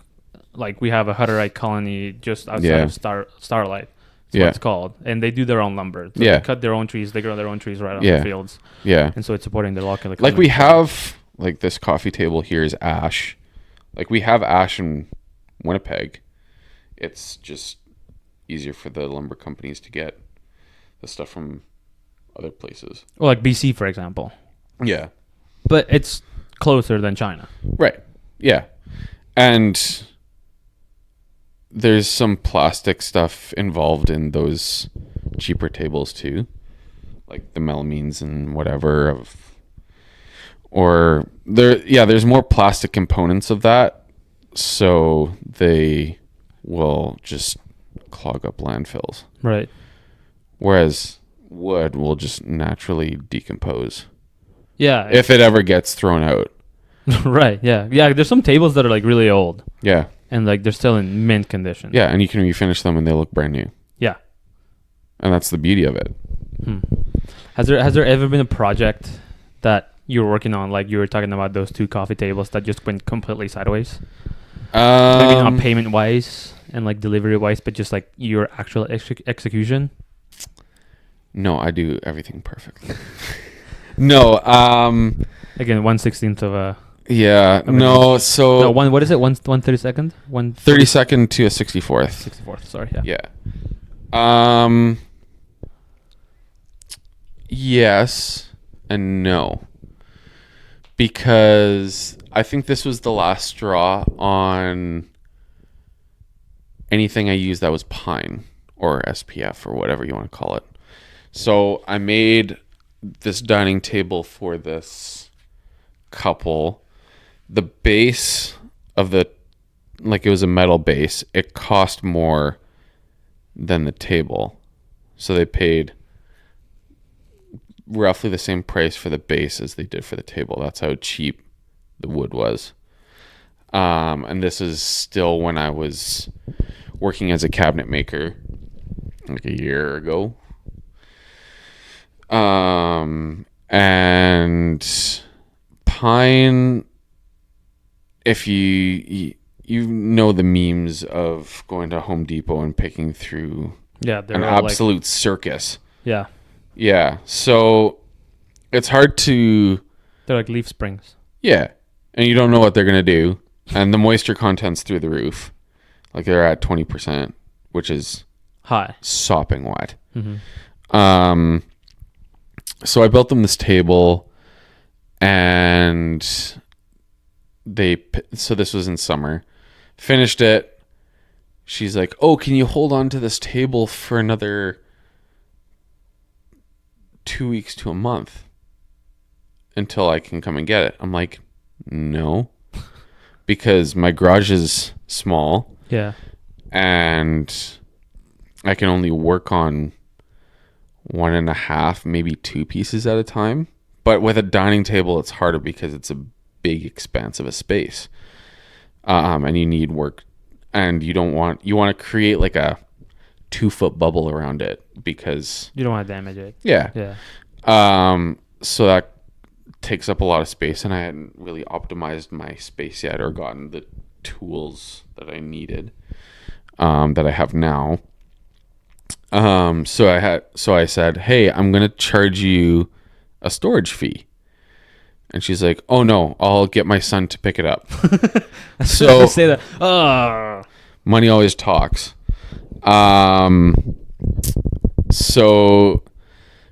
like we have a Hutterite colony just outside of Starlight. That's what it's called. And they do their own lumber. So they cut their own trees. They grow their own trees right on the fields. Yeah. And so it's supporting the local economy. Like we have, like this coffee table here is ash. Like we have ash in Winnipeg. It's just easier for the lumber companies to get the stuff from other places. Well, like BC, for example. Yeah. But it's closer than China. Right. Yeah. And there's some plastic stuff involved in those cheaper tables too. Like the melamines and whatever there's more plastic components of that. So they will just clog up landfills. Right. Whereas wood will just naturally decompose. Yeah. If it ever gets thrown out. Right. Yeah. Yeah. There's some tables that are like really old. Yeah. And like they're still in mint condition. Yeah. And you can refinish them and they look brand new. Yeah. And that's the beauty of it. Has there ever been a project that you were working on, like you were talking about those two coffee tables that just went completely sideways? Maybe not payment wise and like delivery wise, but just like your actual execution? No, I do everything perfectly. No, again, 1/16 of a. Yeah, no. So no, what is it? 1/32? 1/32 to a 64th. 64th. Sorry. Yeah. Yeah. Yes and no, because I think this was the last straw on anything I used that was pine or SPF or whatever you want to call it. So I made this dining table for this couple. The base of it was a metal base. It cost more than the table. So they paid roughly the same price for the base as they did for the table. That's how cheap the wood was. And this is still when I was working as a cabinet maker, like a year ago. And pine, if you know the memes of going to Home Depot and picking through an absolute circus. Yeah. Yeah. So it's hard to... They're like leaf springs. Yeah. And you don't know what they're going to do. And the moisture content's through the roof. Like they're at 20%, which is high, sopping wet. Mm-hmm. So I built them this table, and so this was in summer. Finished it. She's like, "Oh, can you hold on to this table for another 2 weeks to a month until I can come and get it?" I'm like, "No." Because my garage is small. Yeah. And I can only work on 1.5, maybe 2 pieces at a time. But with a dining table, it's harder because it's a big expanse of a space. And you need work. And you want to create like a 2-foot bubble around it because you don't want to damage it. Yeah. Yeah. So that takes up a lot of space, and I hadn't really optimized my space yet or gotten the tools that I needed. that I have now. So I said, hey, I'm going to charge you a storage fee. And she's like, oh no, I'll get my son to pick it up. So say that. Money always talks. So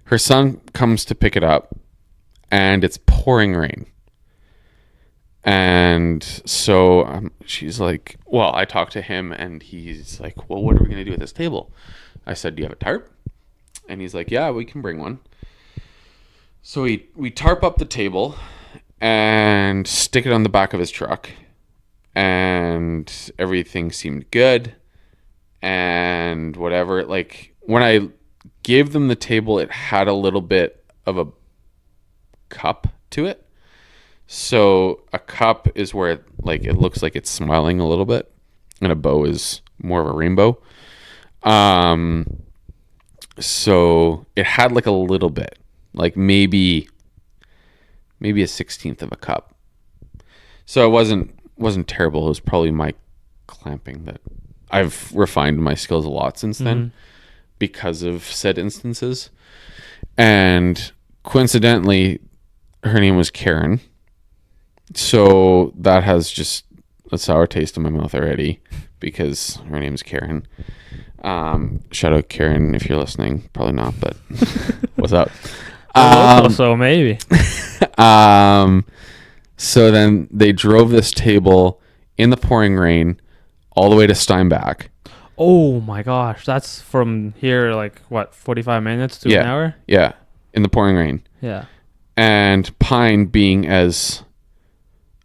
her son comes to pick it up, and it's pouring rain. And so she's like, well, I talked to him, and he's like, well, what are we going to do with this table? I said, do you have a tarp? And he's like, yeah, we can bring one. So we tarp up the table and stick it on the back of his truck, and everything seemed good and whatever. Like, when I gave them the table, it had a little bit of a cup to it. So a cup is where it looks like it's smiling a little bit, and a bow is more of a rainbow. So it had like a little bit, like maybe a 16th of a cup. So it wasn't terrible. It was probably my clamping that I've refined my skills a lot since then because of said instances. And coincidentally, her name was Karen. So that has just a sour taste in my mouth already because her name's Karen. Shout out Karen if you're listening. Probably not, but what's up? So maybe. So then they drove this table in the pouring rain all the way to Steinbach. Oh my gosh, that's from here, like what, 45 minutes to an hour? Yeah, in the pouring rain. Yeah. And pine being as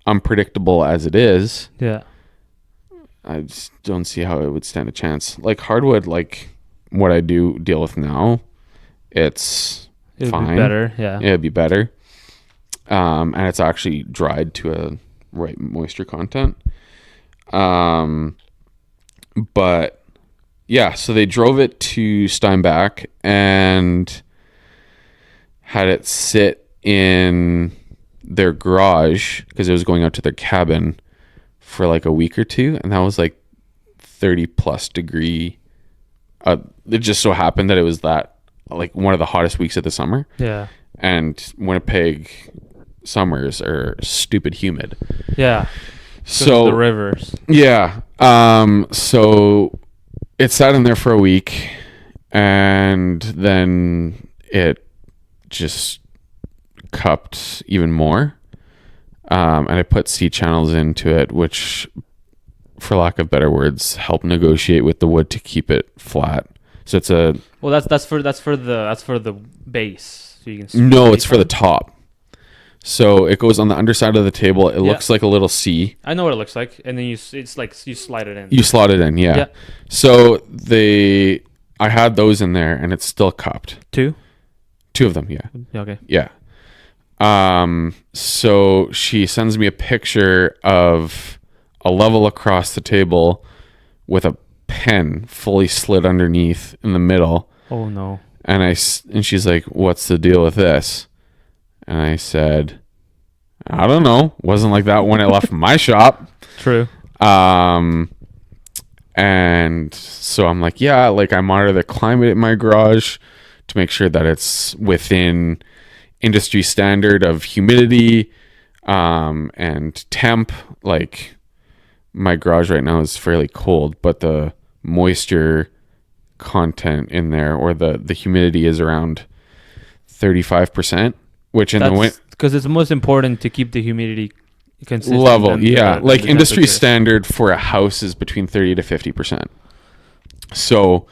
unpredictable as it is, yeah, I just don't see how it would stand a chance. Like hardwood, like what I do deal with now, it's fine. Be better, yeah. It'd be better. And it's actually dried to a right moisture content. But yeah, so they drove it to Steinbach and had it sit in their garage because it was going out to their cabin for like a week or two, and that was like 30 plus degree. It just so happened that it was that like one of the hottest weeks of the summer. Yeah. And Winnipeg summers are stupid humid. Yeah. So the rivers. Yeah. So it sat in there for a week, and then it just cupped even more. And I put C channels into it, which, for lack of better words, help negotiate with the wood to keep it flat. So it's a that's for the base. So you can no, it's for the top. So it goes on the underside of the table. It looks like a little C. I know what it looks like, and then it's like you slide it in. You slot it in, yeah. So I had those in there, and it's still cupped. Two of them, yeah. Okay. Yeah. So she sends me a picture of a level across the table with a pen fully slid underneath in the middle. Oh no. And she's like, "What's the deal with this?" And I said, "I don't know. Wasn't like that when I left my shop." True. And so I'm like, yeah, like I monitor the climate in my garage to make sure that it's within industry standard of humidity, and temp. Like my garage right now is fairly cold, but the moisture content in there, or the humidity, is around 35%, which in the winter, because it's most important to keep the humidity consistent level. Yeah, like industry standard for a house is between 30 to 50%. So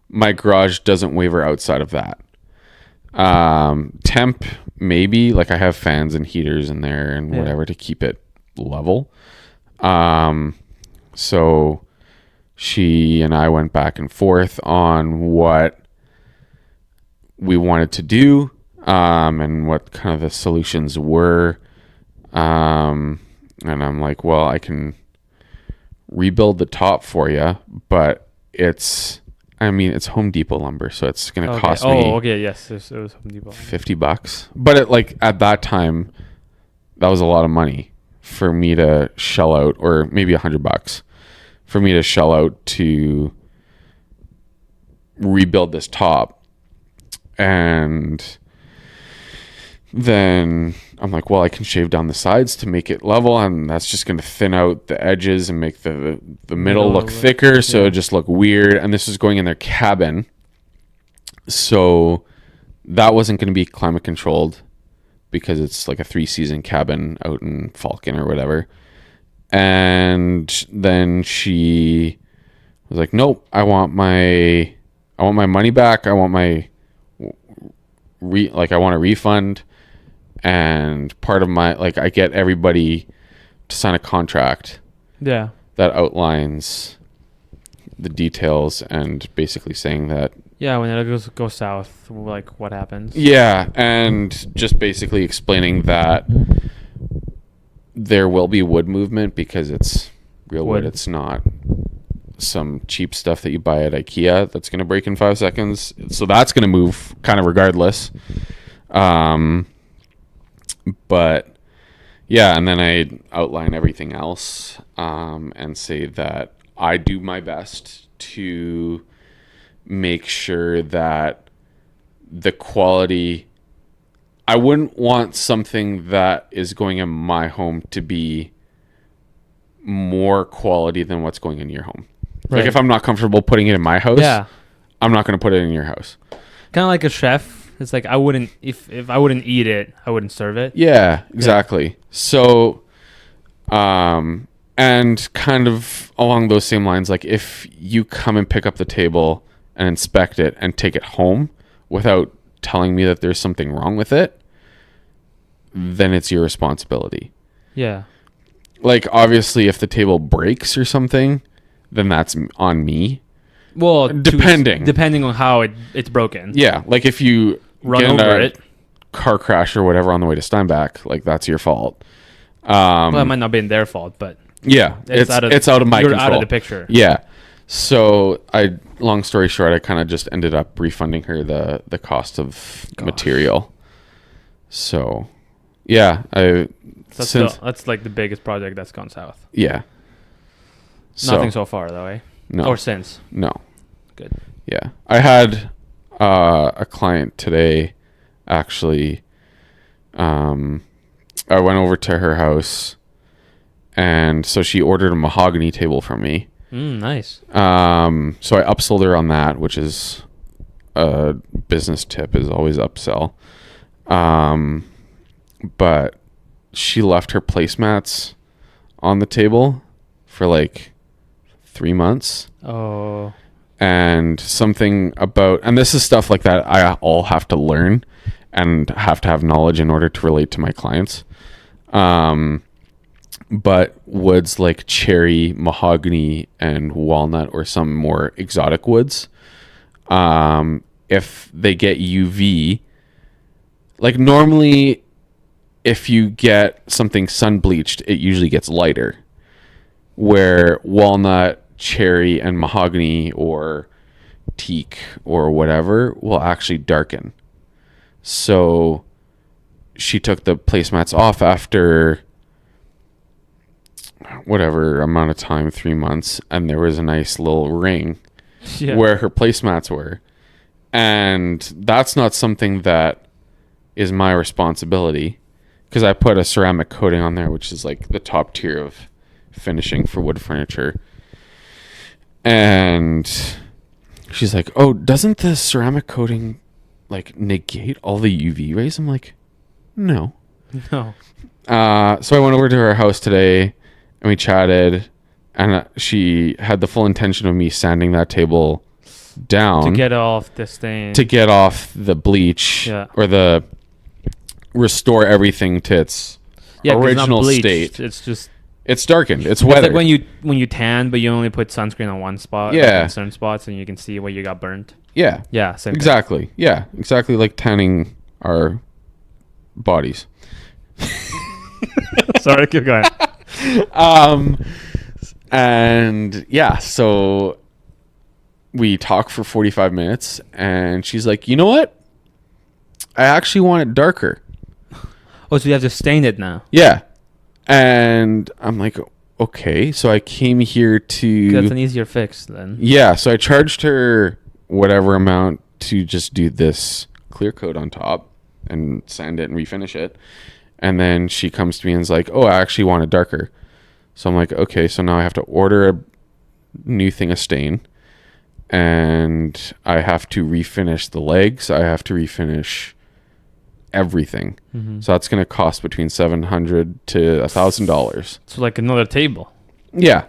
my garage doesn't waver outside of that. Temp, maybe, like I have fans and heaters in there and whatever to keep it level. So she and I went back and forth on what we wanted to do, and what kind of the solutions were. And I'm like, well, I can rebuild the top for you, but it's Home Depot lumber, so it's going to cost me. Oh, okay, yes, it was Home Depot. $50. But at that time, that was a lot of money for me to shell out, or maybe $100. for me to shell out to rebuild this top. And then I'm like, well, I can shave down the sides to make it level, and that's just going to thin out the edges and make the middle look thicker, so it just look weird. And this is going in their cabin, so that wasn't going to be climate controlled because it's like a 3-season cabin out in Falcon or whatever. And then she was like, nope, I want my money back. I want my I want a refund. And part of my, like, I get everybody to sign a contract that outlines the details and basically saying that when it goes south, like, what happens. And just basically explaining that there will be wood movement because it's real wood. It's not some cheap stuff that you buy at IKEA that's going to break in 5 seconds. So that's going to move kind of regardless. But yeah, and then I outline everything else and say that I do my best to make sure that the quality, I wouldn't want something that is going in my home to be more quality than what's going in your home. Right. Like if I'm not comfortable putting it in my house, I'm not going to put it in your house. Kind of like a chef. It's like I wouldn't, if I wouldn't eat it, I wouldn't serve it. Yeah, exactly. Yeah. So, and kind of along those same lines, like if you come and pick up the table and inspect it and take it home without telling me that there's something wrong with it, then it's your responsibility. Yeah. Like obviously if the table breaks or something, then that's on me. Well, depending on how it's broken. Yeah, like if you run over it, car crash or whatever on the way to Steinbach, like that's your fault. Well, it might not be their fault, but yeah, it's out of my control. You're out of the picture. Yeah. So long story short, I kind of just ended up refunding her the cost of material. So yeah, that's like the biggest project that's gone south. Yeah. Nothing so far though, eh? No. Or since. No. Good. Yeah. I had a client today, actually. I went over to her house, and so she ordered a mahogany table from me. Nice. So I upsold her on that, which is a business tip, is always upsell. But she left her placemats on the table for like 3 months. Oh. And something about, and this is stuff like that I all have to learn and have to have knowledge in order to relate to my clients. But woods like cherry, mahogany, and walnut, or some more exotic woods, if they get UV, like normally if you get something sun bleached, it usually gets lighter, where walnut, cherry, and mahogany or teak or whatever will actually darken. So she took the placemats off after whatever amount of time, 3 months, and there was a nice little ring where her placemats were. And that's not something that is my responsibility, because I put a ceramic coating on there, which is like the top tier of finishing for wood furniture. And she's like, oh, doesn't the ceramic coating like negate all the UV rays? I'm like, no. So I went over to her house today and we chatted, and she had the full intention of me sanding that table down to get off the stain, to get off the bleach, or the restore everything to its original state. It's darkened. It's weathered. It's like when you tan, but you only put sunscreen on one spot, like certain spots, and you can see where you got burnt. Yeah. Same exactly. Thing. Yeah, exactly like tanning our bodies. Sorry, keep going. And yeah, so we talk for 45 minutes, and she's like, you know what? I actually want it darker. Oh, so you have to stain it now? Yeah. And I'm like, okay. So I came here to... That's an easier fix then. Yeah, so I charged her whatever amount to just do this clear coat on top and sand it and refinish it. And then she comes to me and is like, oh, I actually want it darker. So I'm like, okay, so now I have to order a new thing of stain. And I have to refinish the legs. I have to refinish everything. Mm-hmm. So that's going to cost between $700 to $1,000. So like another table. Yeah.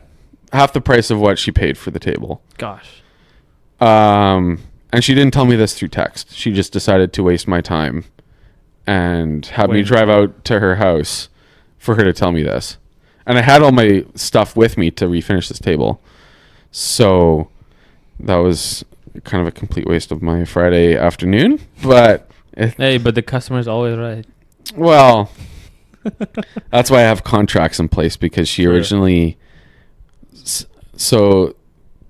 Half the price of what she paid for the table. Gosh. And she didn't tell me this through text. She just decided to waste my time and have me drive out to her house for her to tell me this. And I had all my stuff with me to refinish this table. So that was kind of a complete waste of my Friday afternoon. But hey, but the customer's always right. Well, that's why I have contracts in place, because she originally... So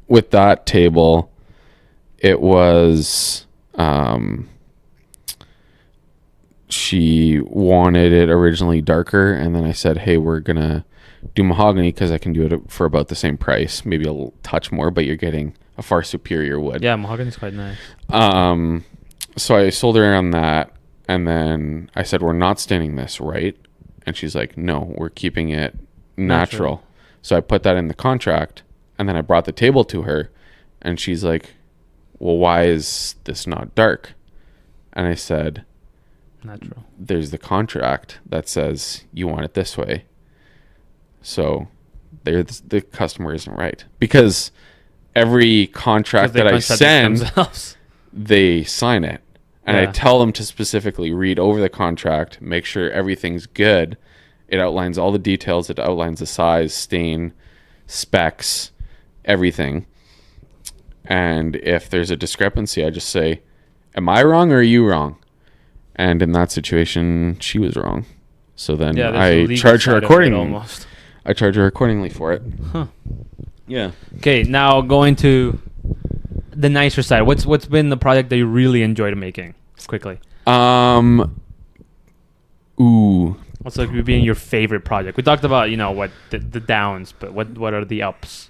with that table, it was... she wanted it originally darker, and then I said, hey, we're going to do mahogany because I can do it for about the same price, maybe a little touch more, but you're getting a far superior wood. Yeah, mahogany's quite nice. So I sold her on that, and then I said, we're not staining this, right? And she's like, no, we're keeping it natural. So I put that in the contract, and then I brought the table to her, and she's like, well, why is this not dark? And I said, natural. There's the contract that says you want it this way. So the customer isn't right, because every contract that I send, they sign it. And I tell them to specifically read over the contract, make sure everything's good. It outlines all the details. It outlines the size, stain, specs, everything. And if there's a discrepancy, I just say, am I wrong or are you wrong? And in that situation, she was wrong. So then I charge her accordingly. I charge her accordingly for it. Huh. Yeah. Okay, now going to the nicer side. What's been the project that you really enjoyed making? Quickly. What's like being your favorite project? We talked about, what the downs, but what are the ups?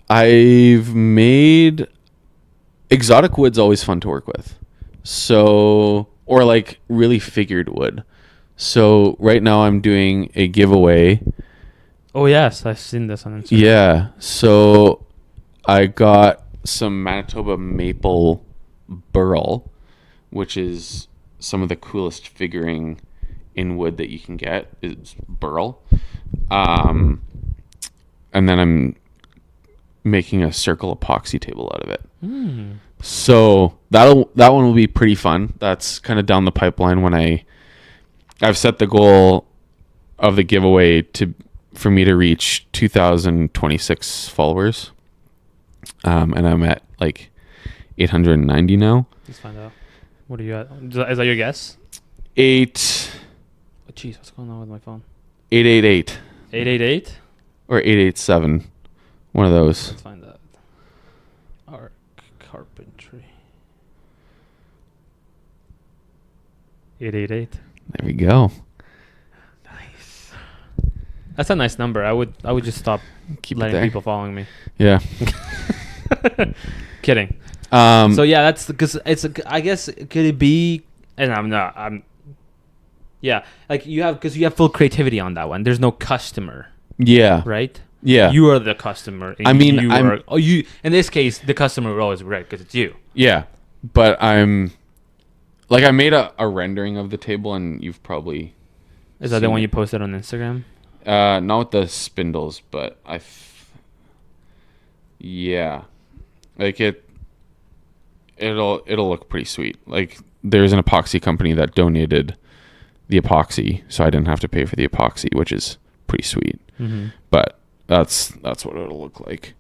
I've made exotic wood's always fun to work with. So, or like really figured wood. So right now I'm doing a giveaway. Oh yes, I've seen this on Instagram. Yeah. So I got some Manitoba maple burl, which is some of the coolest figuring in wood that you can get is burl. And then I'm making a circle epoxy table out of it. So that one will be pretty fun. That's kind of down the pipeline when I've set the goal of the giveaway for me to reach 2,026 followers. And I'm at like 890 now. Let's find out. What are you at? Is that your guess? 8. Oh, jeez, what's going on with my phone? 888. 888? Or 887. One of those. Let's find that. A.R.K. Carpentry. 888. There we go. Nice. That's a nice number. I would just stop letting people following me. Yeah. Kidding. So yeah, that's because I guess could it be? And yeah, like you have full creativity on that one. There's no customer. Yeah. Right. Yeah. You are the customer. I mean, you in this case, the customer will always be right because it's you. Yeah, but I made a rendering of the table, and you've probably is that the one you posted on Instagram? Not with the spindles, but yeah, like it'll look pretty sweet. Like there's an epoxy company that donated the epoxy, so I didn't have to pay for the epoxy, which is pretty sweet. Mm-hmm. But that's what it'll look like.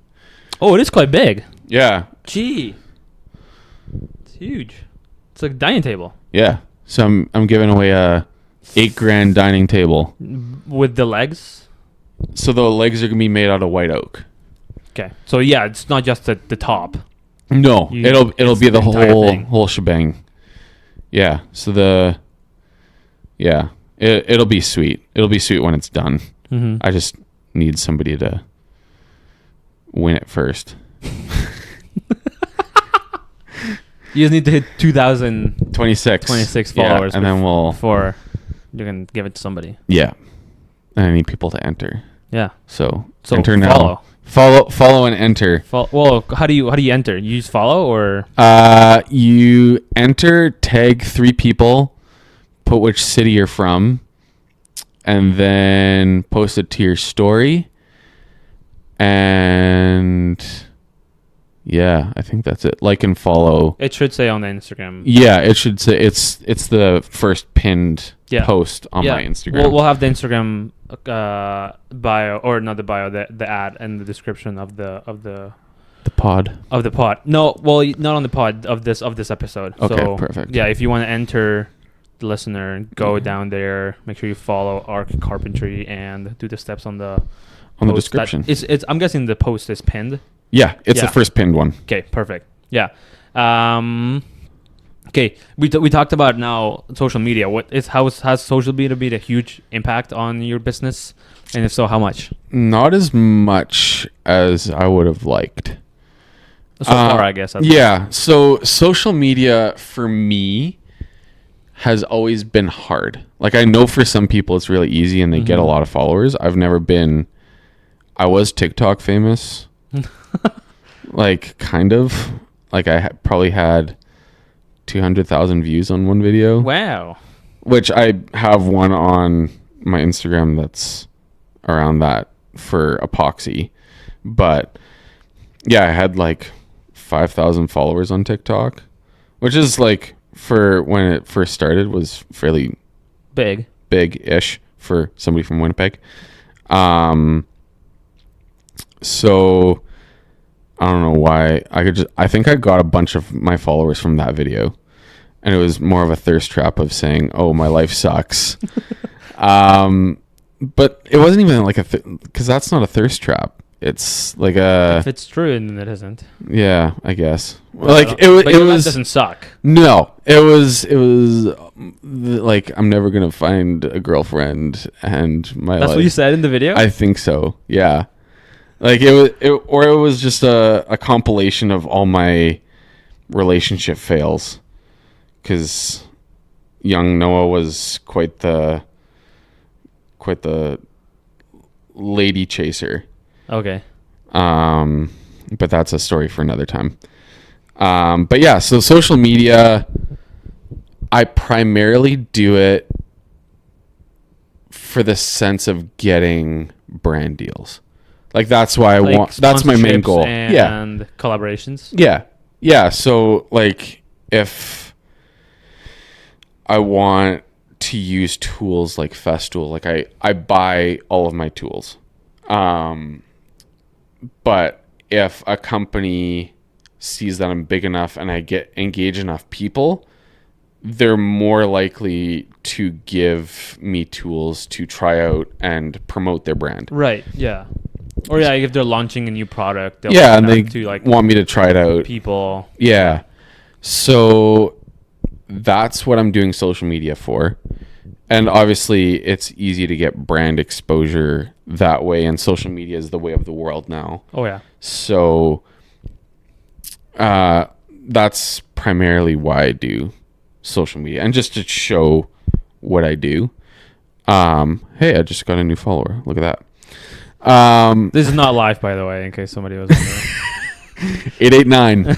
Oh, it is quite big. Yeah. Gee, it's huge. It's like a dining table. Yeah. So I'm giving away a $8,000 dining table with the legs. So the legs are gonna be made out of white oak. Okay. So yeah, it's not just the top. No, it'll be the whole shebang. Yeah. So It'll be sweet. It'll be sweet when it's done. Mm-hmm. I just need somebody to win it first. You just need to hit 2,026 26 followers, and then before you can give it to somebody. Yeah, and I need people to enter. Yeah. So follow. enter now. Follow and enter. Well, how do you enter? You use follow or? You enter, tag 3 people, put which city you're from, and then post it to your story. And yeah, I think that's it. Like and follow. It should say on the Instagram. Yeah, it should say it's the first pinned post on my Instagram. We'll have the Instagram bio, or not the bio, the ad and the description of the pod. Of the pod. No, well, not on the pod of this episode. Okay, so, perfect. Yeah, if you want to enter the listener, go down there. Make sure you follow A.R.K Carpentry and do the steps on the description. It's I'm guessing the post is pinned. Yeah, it's the first pinned one. Okay, perfect. Yeah. Okay, we talked about now social media. Has social media been a huge impact on your business, and if so, how much? Not as much as I would have liked. So far, I guess. Yeah. So social media for me has always been hard. Like, I know for some people it's really easy and they get a lot of followers. I've never been. I was TikTok famous. Like, kind of. Like, I probably had 200,000 views on one video. Wow. Which I have one on my Instagram that's around that for epoxy. But yeah, I had like 5,000 followers on TikTok, which is like, for when it first started, was fairly big-ish for somebody from Winnipeg. So I don't know why. I think I got a bunch of my followers from that video, and it was more of a thirst trap of saying, "Oh, my life sucks." But it wasn't even like because that's not a thirst trap. It's like a. If it's true, then it isn't. Yeah, I guess. Well, like it was. Doesn't suck. No, it was like, I'm never gonna find a girlfriend, and my. That's what you said in the video. I think so. Yeah. Like it was just a compilation of all my relationship fails, because young Noah was quite the lady chaser. Okay. But that's a story for another time. But yeah, so social media, I primarily do it for the sense of getting brand deals. Like, that's why I want. That's my main goal. And collaborations. Yeah. So, like, if I want to use tools like Festool, like I buy all of my tools. But if a company sees that I'm big enough and I engage enough people, they're more likely to give me tools to try out and promote their brand. Right. Yeah. Or yeah, if they're launching a new product, they'll and they to, want me to try it out. People. Yeah. So that's what I'm doing social media for. And obviously it's easy to get brand exposure that way, and social media is the way of the world now. Oh yeah. So that's primarily why I do social media, and just to show what I do. Hey, I just got a new follower. Look at that. This is not live, by the way, in case somebody was wondering. 889.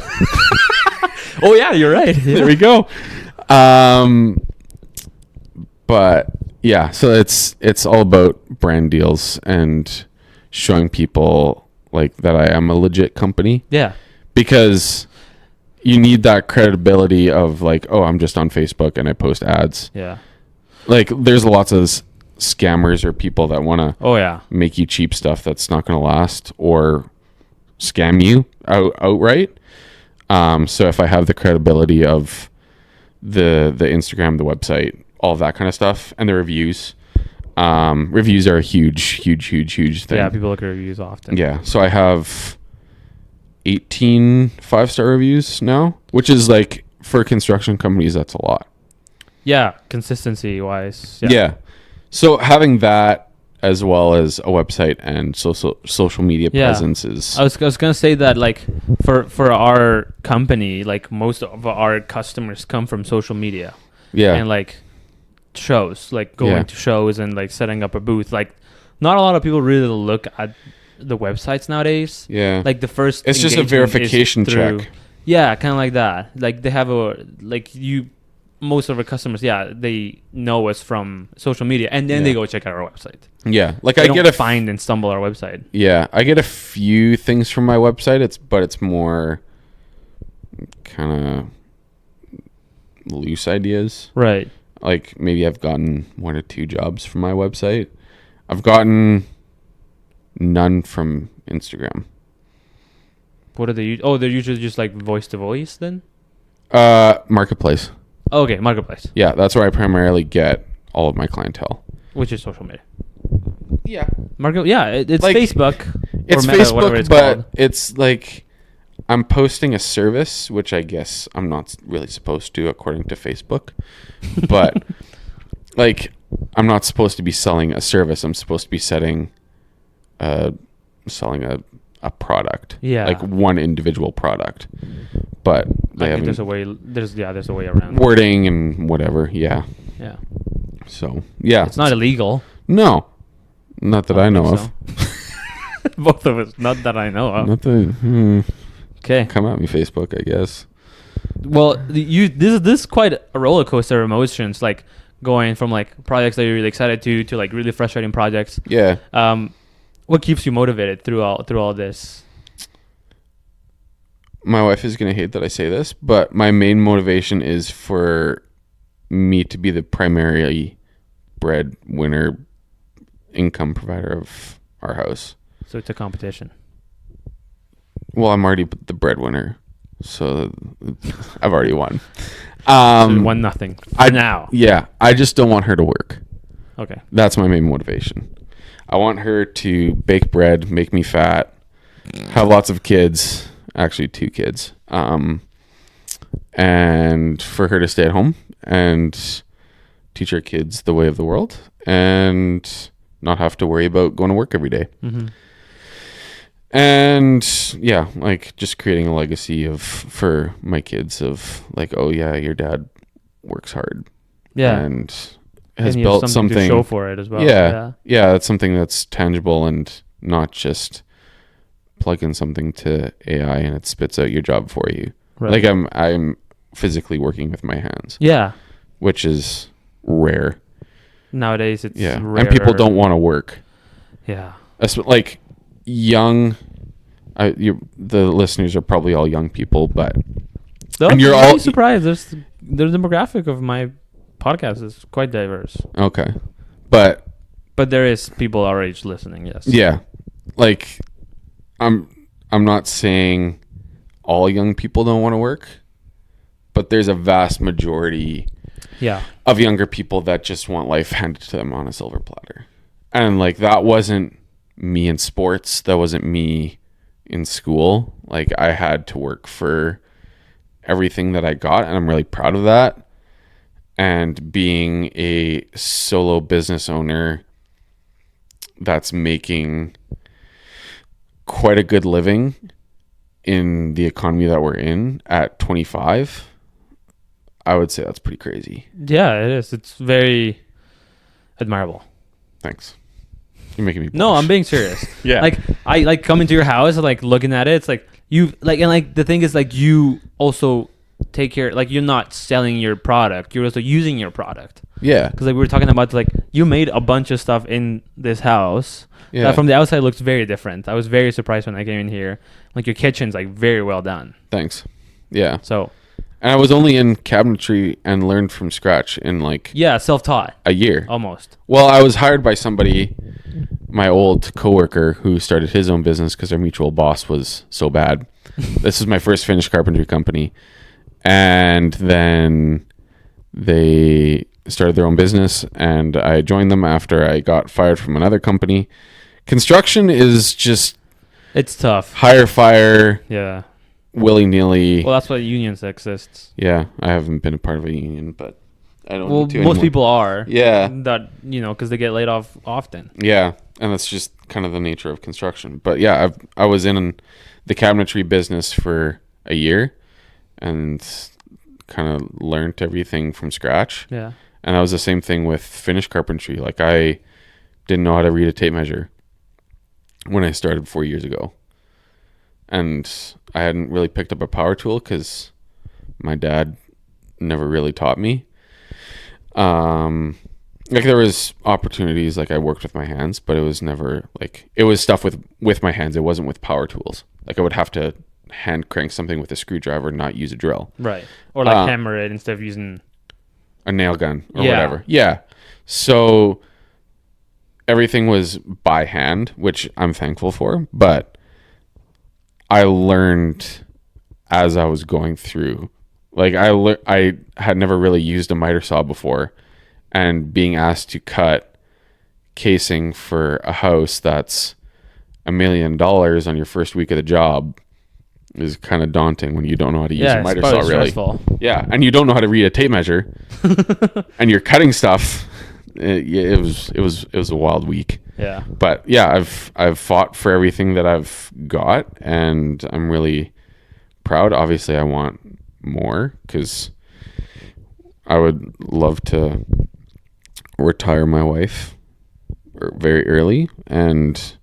Oh yeah, you're right. Yeah. There we go. But yeah, so it's all about brand deals and showing people like that I am a legit company. Yeah. Because you need that credibility of like, oh, I'm just on Facebook and I post ads. Yeah. Like, there's lots of scammers or people that want to make you cheap stuff that's not going to last, or scam you outright. So if I have the credibility of the Instagram, the website, all of that kind of stuff, and the reviews are a huge thing. Yeah, people look at reviews often. Yeah, so I have 18 5-star reviews now, which is, like, for construction companies, that's a lot. consistency wise. Yeah. So having that as well as a website and social media presence is. I was gonna say that, like, for our company, like, most of our customers come from social media. Yeah. And like shows, like going to shows and like setting up a booth. Like, not a lot of people really look at the websites nowadays. Yeah. Like the first, it's just a verification check. Yeah, kind of like that. Like they have most of our customers, they know us from social media, and then they go check out our website. Yeah, like they don't find and stumble our website. Yeah, I get a few things from my website. It's more kind of loose ideas. Right. Like maybe I've gotten 1 or 2 jobs from my website. I've gotten none from Instagram. What are they? Oh, they're usually just like voice to voice then? Marketplace. Okay, Marketplace. Yeah, that's where I primarily get all of my clientele. Which is social media. Yeah. It's like, Facebook. It's Meta, Facebook, but it's like I'm posting a service, which I guess I'm not really supposed to according to Facebook. But like I'm not supposed to be selling a service. I'm supposed to be selling a product. Yeah. Like one individual product. But there's a way around wording and whatever. Yeah. Yeah. So yeah. It's not illegal. No. Not that I know of. Both of us. Not that I know of. Okay. Come at me, Facebook, I guess. Well, this is quite a roller coaster of emotions, like going from like projects that you're really excited to like really frustrating projects. Yeah. What keeps you motivated through all this? My wife is going to hate that I say this, but my main motivation is for me to be the primary breadwinner income provider of our house. So it's a competition. Well, I'm already the breadwinner, so I've already won. So 1-0 now. Yeah, I just don't want her to work. Okay. That's my main motivation. I want her to bake bread, make me fat, have lots of kids, actually 2 kids, and for her to stay at home and teach her kids the way of the world and not have to worry about going to work every day. Mm-hmm. And yeah, like just creating a legacy for my kids of like, oh yeah, your dad works hard. Yeah. And has built something to show for it as well. Yeah. It's something that's tangible and not just plug in something to AI and it spits out your job for you. Right. Like I'm physically working with my hands. Yeah. Which is rare. Nowadays it's rare. And people don't want to work. Yeah. Like young, the listeners are probably all young people, but and you're all surprised. The demographic of my podcast is quite diverse. Okay, but there is people our age listening. Yes. Yeah, like I'm not saying all young people don't want to work, but there's a vast majority. Yeah. Of younger people that just want life handed to them on a silver platter, and like that wasn't me in sports. That wasn't me in school. Like I had to work for everything that I got, and I'm really proud of that. And being a solo business owner that's making quite a good living in the economy that we're in at 25, I would say that's pretty crazy. Yeah, it is. It's very admirable. Thanks. You're making me blush. No, I'm being serious. Yeah. Like I like coming to your house and like looking at it. It's like you like, and like the thing is like you also take care, like you're not selling your product, you're also using your product. Yeah. Because like we were talking about, like you made a bunch of stuff in this house that from the outside looks very different. I was very surprised when I came in here. Like your kitchen's like very well done. Thanks. Yeah. So. And I was only in cabinetry and learned from scratch in like self-taught a year almost. Well, I was hired by somebody, my old coworker, who started his own business because our mutual boss was so bad. This is my first finished carpentry company, and then they started their own business, and I joined them after I got fired from another company. Construction is just it's tough. Hire fire. Yeah. Willy-nilly. Well, that's why unions exist. Yeah, I haven't been a part of a union, but I don't Well, need to most anymore. people are. Yeah. That, because they get laid off often. Yeah, and that's just kind of the nature of construction. But yeah, I was in the cabinetry business for a year and kind of learned everything from scratch. Yeah. And that was the same thing with finished carpentry. Like, I didn't know how to read a tape measure when I started 4 years ago. And I hadn't really picked up a power tool because my dad never really taught me. Like, there was opportunities, like I worked with my hands, but it was never like, it was stuff with my hands. It wasn't with power tools. Like, I would have to hand crank something with a screwdriver, not use a drill. Right. Or like hammer it instead of using a nail gun or whatever. Yeah. So everything was by hand, which I'm thankful for, but I learned as I was going through. Like, I had never really used a miter saw before, and being asked to cut casing for a house that's $1 million on your first week of the job is kind of daunting when you don't know how to use a miter saw, really. Stressful. Yeah, and you don't know how to read a tape measure, and you're cutting stuff. It was a wild week. Yeah. But yeah, I've fought for everything that I've got, and I'm really proud. Obviously, I want more because I would love to retire my wife very early, and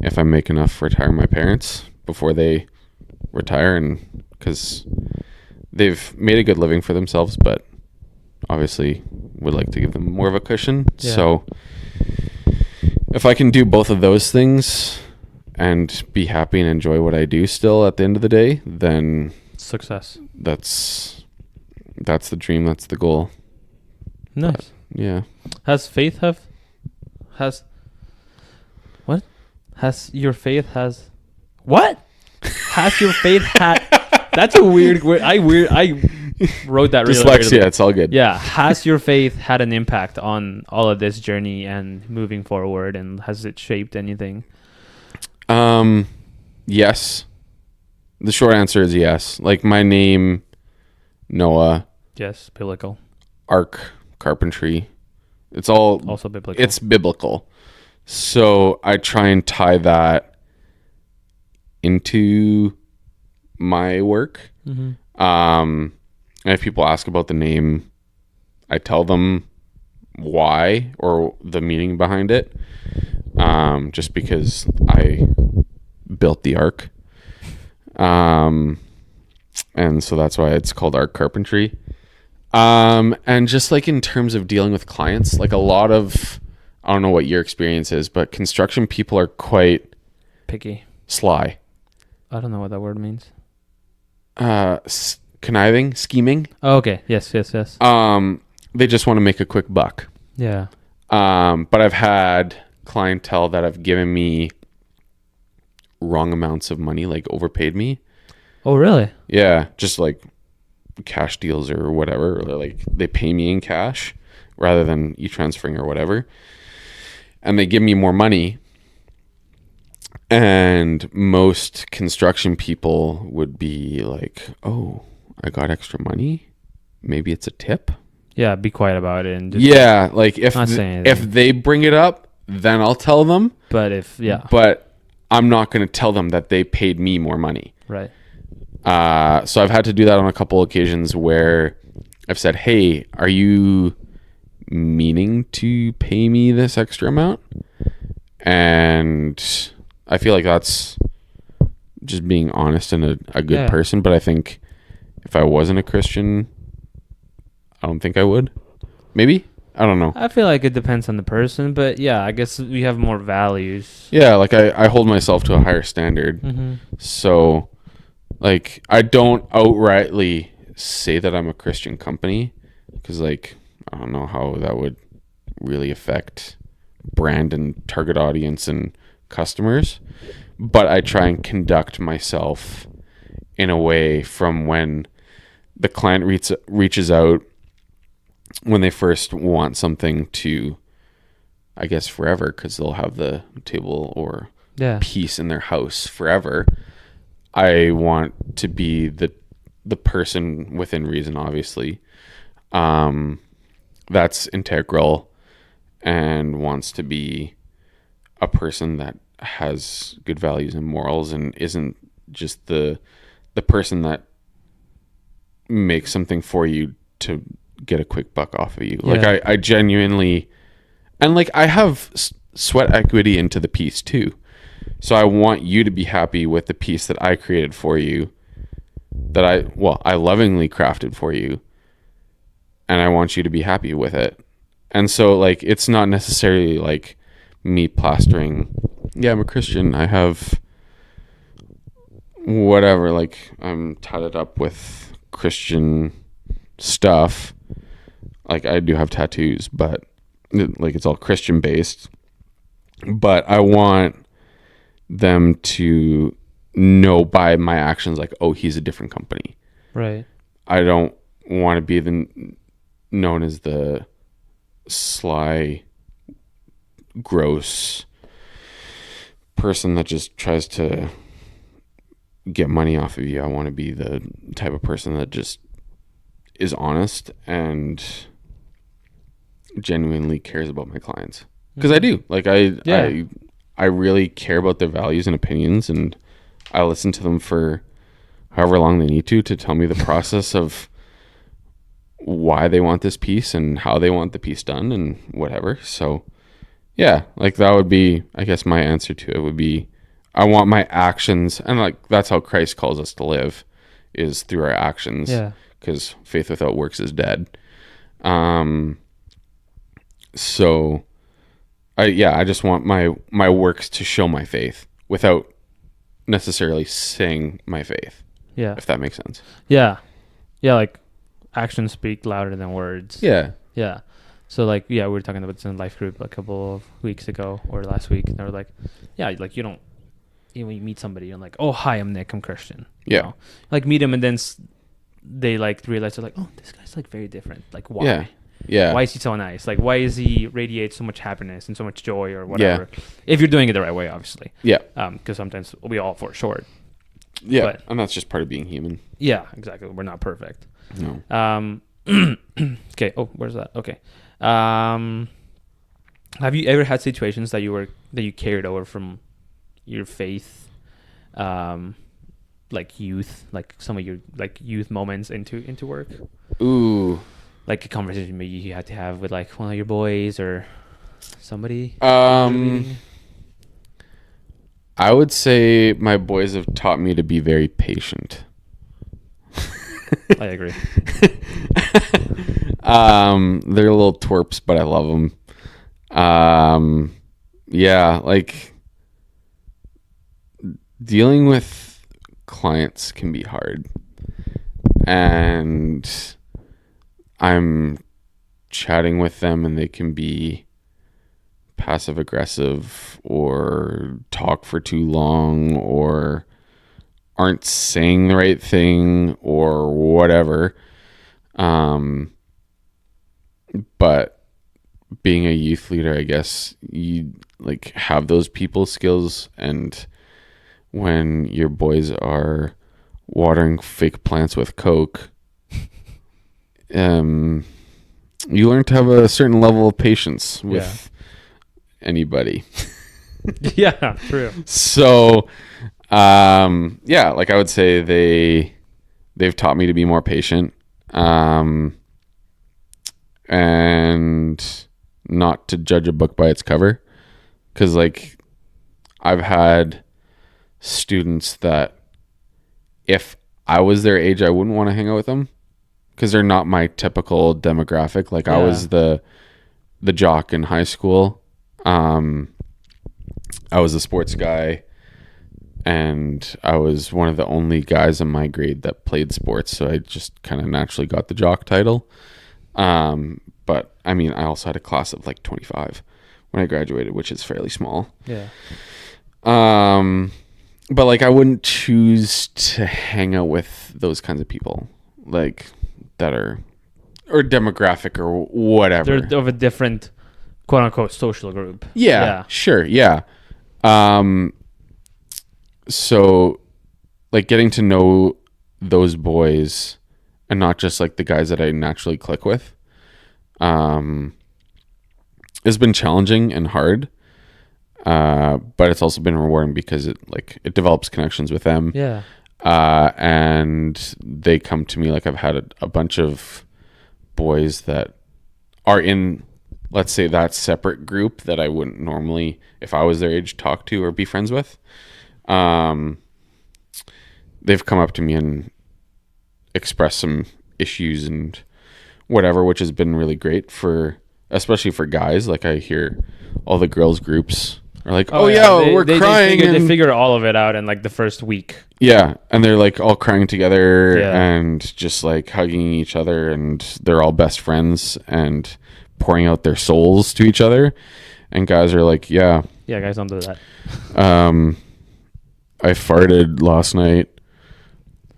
if I make enough, retire my parents before they retire, and because they've made a good living for themselves, but obviously would like to give them more of a cushion. Yeah. So if I can do both of those things and be happy and enjoy what I do still at the end of the day, then success. That's the dream. That's the goal. Nice. But, yeah. Has your faith had that's a weird word. I wrote that really dyslexia, weirdly. It's all good. Yeah. Has your faith had an impact on all of this journey and moving forward, and has it shaped anything? Yes. The short answer is yes. Like, my name, Noah. Yes, biblical. A.R.K, Carpentry. It's all also biblical. It's biblical. So I try and tie that into my work. Mm-hmm. And if people ask about the name, I tell them why or the meaning behind it. Just because I built the A.R.K. And so that's why it's called A.R.K Carpentry. And just like in terms of dealing with clients, like a lot of, I don't know what your experience is, but construction people are quite picky, sly. I don't know what that word means. Conniving, scheming. Oh, okay. Yes. They just want to make a quick buck. Yeah. But I've had clientele that have given me wrong amounts of money, like overpaid me. Oh, really? Yeah. Just like cash deals or whatever, or like they pay me in cash rather than e-transferring or whatever, and they give me more money. And most construction people would be like, oh, I got extra money, maybe it's a tip. Yeah, be quiet about it. And just like if they bring it up, then I'll tell them. But I'm not going to tell them that they paid me more money. Right. So I've had to do that on a couple occasions where I've said, hey, are you meaning to pay me this extra amount? And I feel like that's just being honest and a good person. But I think if I wasn't a Christian, I don't think I would. Maybe? I don't know. I feel like it depends on the person, but yeah, I guess we have more values. Yeah, like I hold myself to a higher standard. Mm-hmm. So like, I don't outrightly say that I'm a Christian company because, like, I don't know how that would really affect brand and target audience and customers. But I try and conduct myself in a way from when the client reaches out, when they first want something to, I guess, forever, because they'll have the table or piece in their house forever. I want to be the person within reason, obviously, that's integral and wants to be a person that has good values and morals and isn't just the person that makes something for you to get a quick buck off of you. Like I genuinely, and like I have sweat equity into the piece too. So I want you to be happy with the piece that I created for you, that I lovingly crafted for you, and I want you to be happy with it. And so like it's not necessarily like me plastering, yeah, I'm a Christian, I have whatever, like I'm tatted up with Christian stuff. Like I do have tattoos, but like it's all Christian based. But I want them to know by my actions, like, oh, he's a different company. Right. I don't want to be known as the sly, gross person that just tries to get money off of you. I want to be the type of person that just is honest and genuinely cares about my clients. Because I do. Like I really care about their values and opinions, and I listen to them for however long they need to tell me the process of why they want this piece and how they want the piece done and whatever. So yeah, like that would be, I guess my answer to it would be, I want my actions, and like that's how Christ calls us to live, is through our actions. Yeah. Because faith without works is dead. So I just want my works to show my faith without necessarily saying my faith. Yeah. If that makes sense. Yeah. Yeah, like actions speak louder than words. Yeah. Yeah. So like, yeah, we were talking about this in life group a couple of weeks ago or last week, and they were like, yeah, like you don't, when you meet somebody, you're like, oh, hi, I'm Nick, I'm Christian. You know? Like meet them, and then they like realize they're like, oh, this guy's like very different. Like why? Yeah. Yeah. Why is he so nice? Like why is he radiate so much happiness and so much joy or whatever? Yeah. If you're doing it the right way, obviously. Yeah. Because sometimes we all fall short. Yeah. But, and that's just part of being human. Yeah, exactly. We're not perfect. No. Okay. Oh, where's that? Okay. Have you ever had situations that you carried over from your faith, like youth, like some of your like youth moments into work? Ooh. Like a conversation maybe you had to have with like one of your boys or somebody? I would say my boys have taught me to be very patient. I agree. They're little twerps, but I love them. Yeah, like dealing with clients can be hard, and I'm chatting with them and they can be passive aggressive or talk for too long or aren't saying the right thing or whatever. But being a youth leader, I guess you like have those people skills, and when your boys are watering fake plants with Coke, you learn to have a certain level of patience with anybody. Yeah, true. So, yeah, like I would say they've taught me to be more patient, and not to judge a book by its cover. 'Cause like I've had students that if I was their age, I wouldn't want to hang out with them, because they're not my typical demographic. Like I was the jock in high school. I was a sports guy, and I was one of the only guys in my grade that played sports, so I just kind of naturally got the jock title. But I mean, I also had a class of like 25 when I graduated, which is fairly small. Yeah. But like I wouldn't choose to hang out with those kinds of people, like that are, or demographic or whatever. They're of a different quote unquote social group. Yeah. Sure. Yeah. So like getting to know those boys and not just like the guys that I naturally click with, It's been challenging and hard, but it's also been rewarding because it develops connections with them. Yeah. And they come to me. Like, I've had a bunch of boys that are in, let's say, that separate group that I wouldn't normally, if I was their age, talk to or be friends with. They've come up to me and expressed some issues and whatever, which has been really great especially for guys. Like, I hear all the girls groups are like, we're crying. They figure all of it out in like the first week. Yeah. And they're like all crying together and just like hugging each other, and they're all best friends and pouring out their souls to each other. And guys are like, yeah, guys don't do that. I farted last night.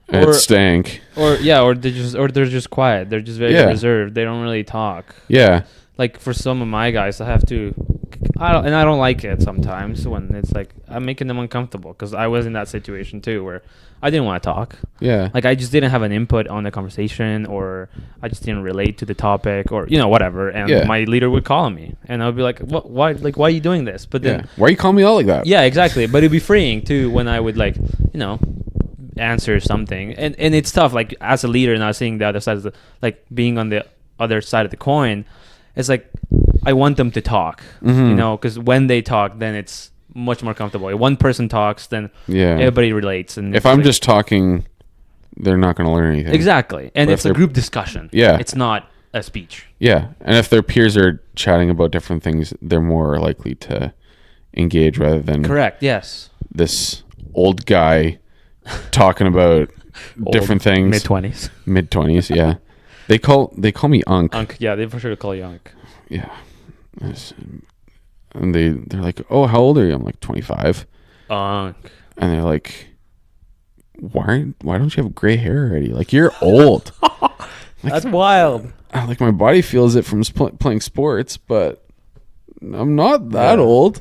It stank. Or they're just quiet. They're just very reserved. They don't really talk. Yeah. Like, for some of my guys, I don't like it sometimes when it's like I'm making them uncomfortable, because I was in that situation too where I didn't want to talk. Yeah. Like, I just didn't have an input on the conversation, or I just didn't relate to the topic, or whatever. And my leader would call me, and I would be like, "What? Why? Like, why are you doing this?" But then, why are you calling me out like that? Yeah, exactly. But it'd be freeing too when I would answer something, and it's tough. Like, as a leader, and I was seeing the other side of being on the other side of the coin. It's like I want them to talk, because when they talk, then it's much more comfortable. If one person talks, then everybody relates. And if I'm just talking, they're not going to learn anything. Exactly, and it's a group discussion. Yeah, it's not a speech. Yeah, and if their peers are chatting about different things, they're more likely to engage rather than correct. Yes, this old guy talking about different things. Mid 20s. Yeah. They call me Unk. Unk, yeah, they for sure call you Unk. Yeah. And they're like, "Oh, how old are you?" I'm like, 25. Unk. And they're like, why don't you have gray hair already? Like, you're old. That's wild. Like, my body feels it from playing sports, but I'm not that old.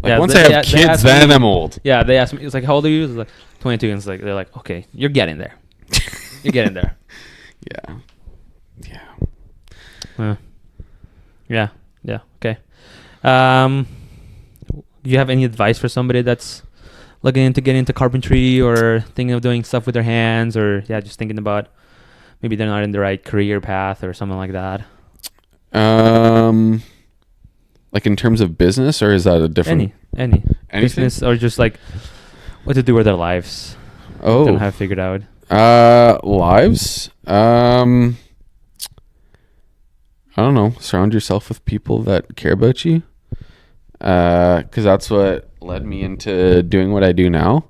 Like, once I have kids, then I'm old. Yeah, they asked me, it's like, how old are you? It's like 22, and they're like, okay, you're getting there. You're getting there. Yeah. Yeah. Okay. Do you have any advice for somebody that's looking into getting into carpentry, or thinking of doing stuff with their hands, or just thinking about maybe they're not in the right career path or something like that? Like, in terms of business, or is that a different any business, or just like what to do with their lives? Don't have figured out. Lives. I don't know. Surround yourself with people that care about you. Because that's what led me into doing what I do now.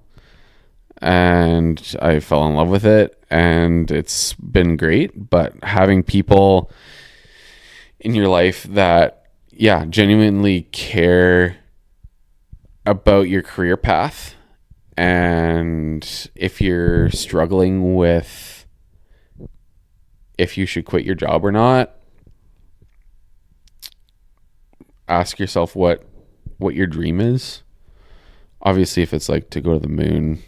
And I fell in love with it, and it's been great. But having people in your life that, genuinely care about your career path, and if you're struggling with if you should quit your job or not, ask yourself what your dream is. Obviously, if it's like to go to the moon,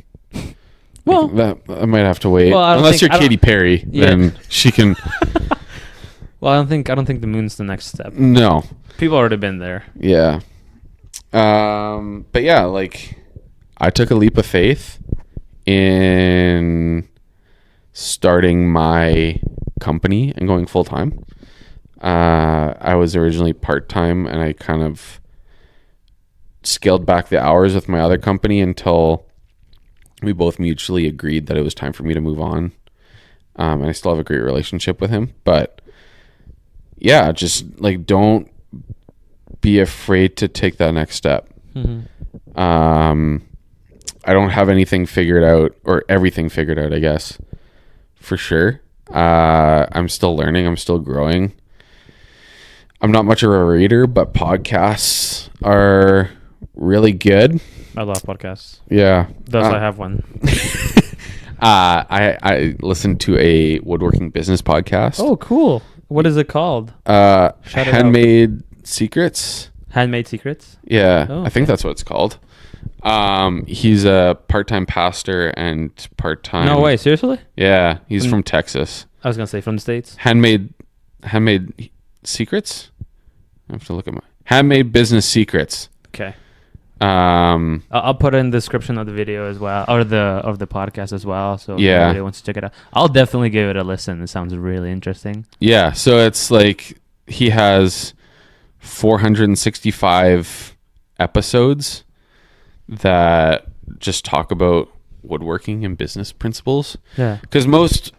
well, that I might have to wait. Well, unless you're Katy Perry, then she can. Well, I don't think the moon's the next step. No, people already been there. Yeah, but yeah, like, I took a leap of faith in starting my company and going full time. I was originally part-time, and I kind of scaled back the hours with my other company until we both mutually agreed that it was time for me to move on. And I still have a great relationship with him, but yeah, just like, don't be afraid to take that next step. Mm-hmm. I don't have anything figured out, or everything figured out, I guess, for sure. I'm still learning. I'm still growing. I'm not much of a reader, but podcasts are really good. I love podcasts. Yeah. Thus, I have one. I listened to a woodworking business podcast. Oh, cool. What is it called? Handmade Secrets. Handmade Secrets? Yeah, I think that's what it's called. He's a part-time pastor and part-time... No way, seriously? Yeah, he's from Texas. I was going to say from the States. Handmade Secrets. I have to look at my Handmade Business Secrets. Okay. Um, I'll put it in the description of the video as well, or of the podcast as well. So if Yeah. anybody wants to check it out, I'll definitely give it a listen. It sounds really interesting. yeah. So it's like he has 465 episodes that just talk about woodworking and business principles. Yeah. Because most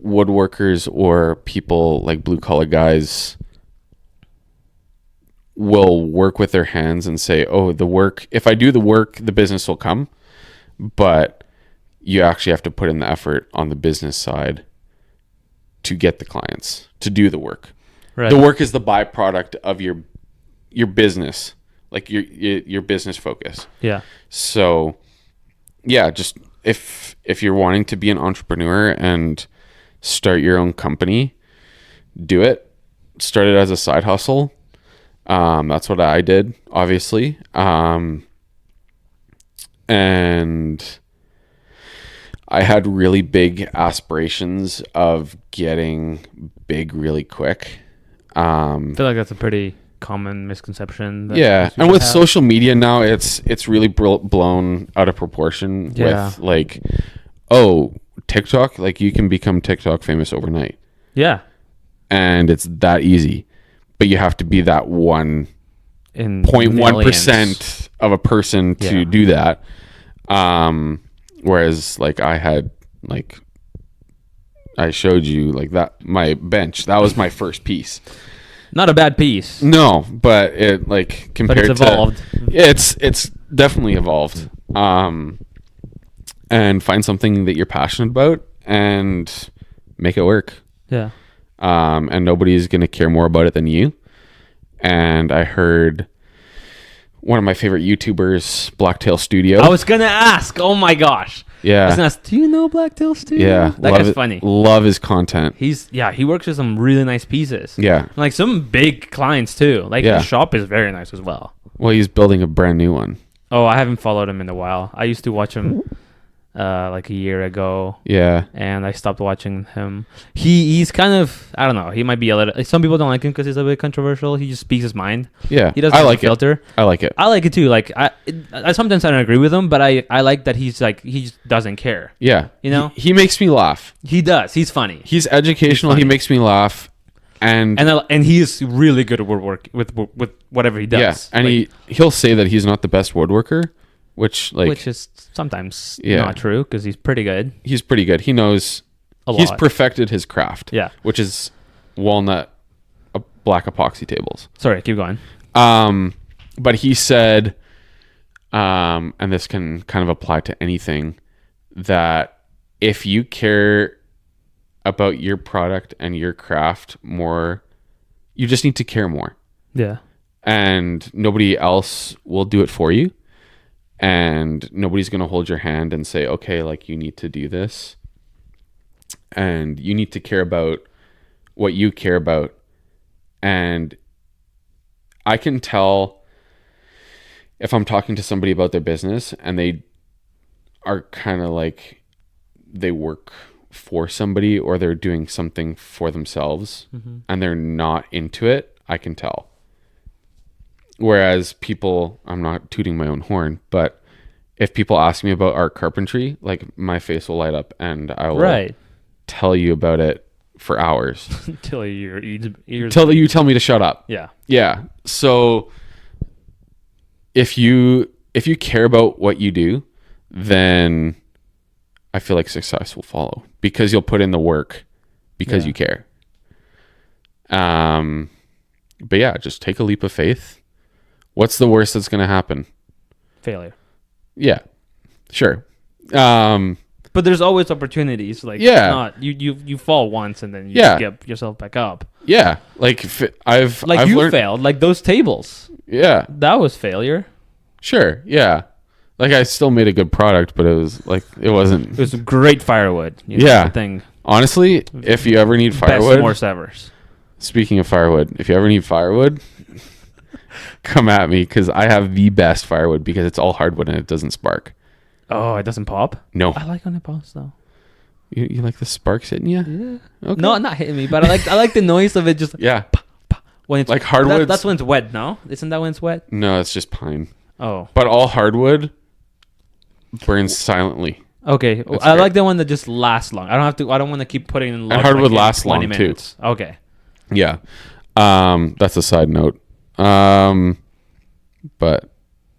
woodworkers or people like blue collar guys will work with their hands and say, oh, if I do the work, the business will come. But you actually have to put in the effort on the business side to get the clients to do the work. Right. The work is the byproduct of your business, like your business focus. Yeah. So yeah, just if you're wanting to be an entrepreneur and start your own company, do it. Start it as a side hustle. That's what I did, obviously. And I had really big aspirations of getting big really quick. I feel like that's a pretty common misconception. Yeah, and with social media now, it's really blown out of proportion. Yeah. With like, oh, TikTok, like you can become TikTok famous overnight. Yeah. And it's that easy, but you have to be that 1.1% of a person to do that. Whereas like I showed you like that, my bench, that was my first piece. Not a bad piece. No, but it like compared but it's evolved. It's definitely evolved. And find something that you're passionate about and make it work. Yeah. And nobody's going to care more about it than you. And I heard one of my favorite YouTubers, Blacktail Studio. I was going to ask. Oh my gosh. Yeah. I was going to ask, do you know Blacktail Studio? Yeah. That guy's funny. Love his content. He works with some really nice pieces. Yeah. Like some big clients too. Like Yeah. his shop is very nice as well. Well, he's building a brand new one. Oh, I haven't followed him in a while. I used to watch him like a year ago. Yeah. And I stopped watching him. He's kind of, I don't know, he might be a little, some people don't like him because he's a bit controversial. He just speaks his mind. Yeah. He doesn't have a filter. I like it. I like it too. Like I sometimes I don't agree with him, but I like that he's like, he just doesn't care. Yeah. You know? He makes me laugh. He does. He's funny. He's educational. He makes me laugh. And he is really good at woodwork with whatever he does. Yeah. And like, he'll say that he's not the best woodworker, which is sometimes not true because he's pretty good. He's pretty good. He knows he's perfected his craft. Yeah. Which is walnut black epoxy tables. Sorry, keep going. But he said, and this can kind of apply to anything, that if you care about your product and your craft more, you just need to care more. Yeah. And nobody else will do it for you. And nobody's going to hold your hand and say, okay, like you need to do this. And you need to care about what you care about. And I can tell if I'm talking to somebody about their business and they are kind of like they work for somebody or they're doing something for themselves and they're not into it, I can tell. Whereas people, I'm not tooting my own horn, but if people ask me about art carpentry, like my face will light up and I will tell you about it for hours. Till your ears. Till you tell me to shut up. Yeah. Yeah. So if you care about what you do, then I feel like success will follow because you'll put in the work because you care. But yeah, just take a leap of faith. What's the worst that's going to happen? Failure. Yeah, sure. But there's always opportunities. Like, not you fall once and then you get yourself back up. Yeah, like I've learned, failed. Like those tables. Yeah, that was failure. Sure. Yeah. Like I still made a good product, but it was like it wasn't. It was great firewood. The thing. Honestly, if you ever need firewood, best evers. Speaking of firewood, if you ever need firewood, come at me because I have the best firewood because it's all hardwood and it doesn't spark. Oh, it doesn't pop? No. I like when it pops though. You like the sparks hitting you? Yeah. Okay. No, not hitting me, but I like the noise of it. Just yeah. When it's like hardwood. That's when it's wet. No, isn't that when it's wet? No, it's just pine. Oh. But all hardwood burns silently. Okay, I like the one that just lasts long. I don't want to keep putting in. And hardwood lasts long minutes. Too. Okay. Yeah. That's a side note. But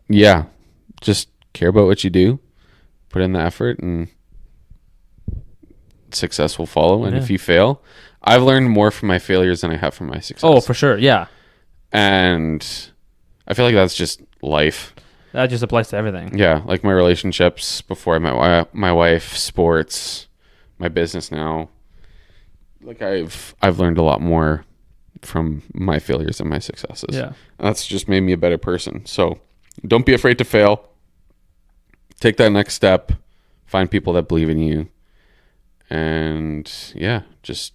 yeah, just care about what you do, put in the effort, and success will follow. And if you fail, I've learned more from my failures than I have from my success. Oh, for sure. Yeah. And I feel like that's just life. That just applies to everything. Yeah. Like my relationships before I met my wife, sports, my business now. Like I've learned a lot more from my failures and my successes. Yeah. And that's just made me a better person. So don't be afraid to fail. Take that next step. Find people that believe in you. And yeah, just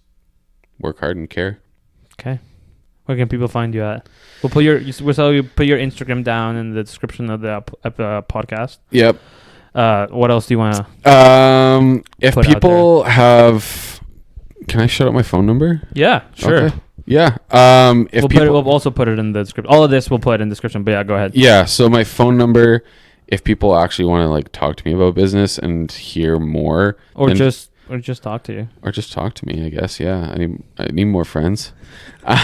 work hard and care. Okay. Where can people find you at? We'll put your Instagram down in the description of the podcast. Yep. What else do you want to? If people have, can I shout out my phone number? Yeah, sure. Okay. Yeah. We'll also put it in the description. All of this we'll put in the description. But yeah, go ahead. Yeah. So my phone number, if people actually want to like talk to me about business and hear more, or just talk to you, or just talk to me, I guess. Yeah. I need more friends. As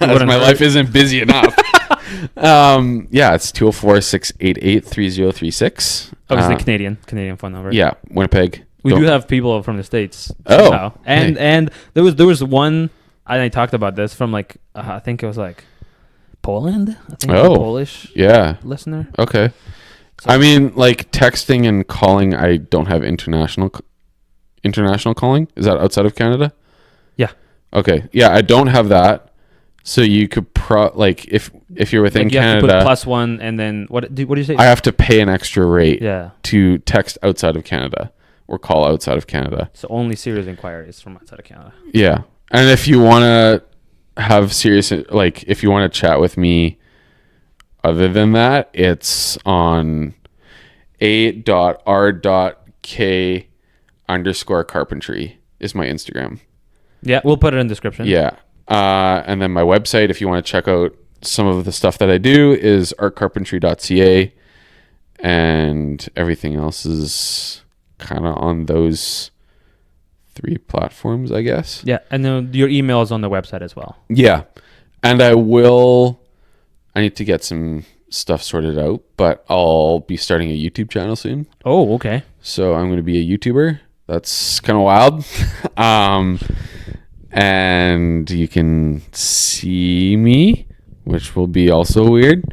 my life isn't busy enough. Yeah, it's 204-688-3036. Obviously Canadian phone number. Yeah, Winnipeg. We do have people from the States. Oh, somehow. And there was one. I talked about this from like I think it was like Poland. I think a Polish listener. Okay. So, I mean, like texting and calling, I don't have international calling. Is that outside of Canada? Yeah. Okay. Yeah, I don't have that. So you could if you're within you Canada, have to put +1 and then what do you say? I have to pay an extra rate to text outside of Canada or call outside of Canada. So only serious inquiries from outside of Canada. Yeah. And if you want to have serious, like if you want to chat with me other than that, it's on A.R.K_Carpentry is my Instagram. Yeah, we'll put it in the description. Yeah. And then my website, if you want to check out some of the stuff that I do, is artcarpentry.ca. And everything else is kind of on those 3 platforms, I guess. Yeah, and then your email is on the website as well. Yeah. And I need to get some stuff sorted out, but I'll be starting a YouTube channel soon. Oh, okay. So I'm going to be a YouTuber. That's kind of wild. And you can see me, which will be also weird.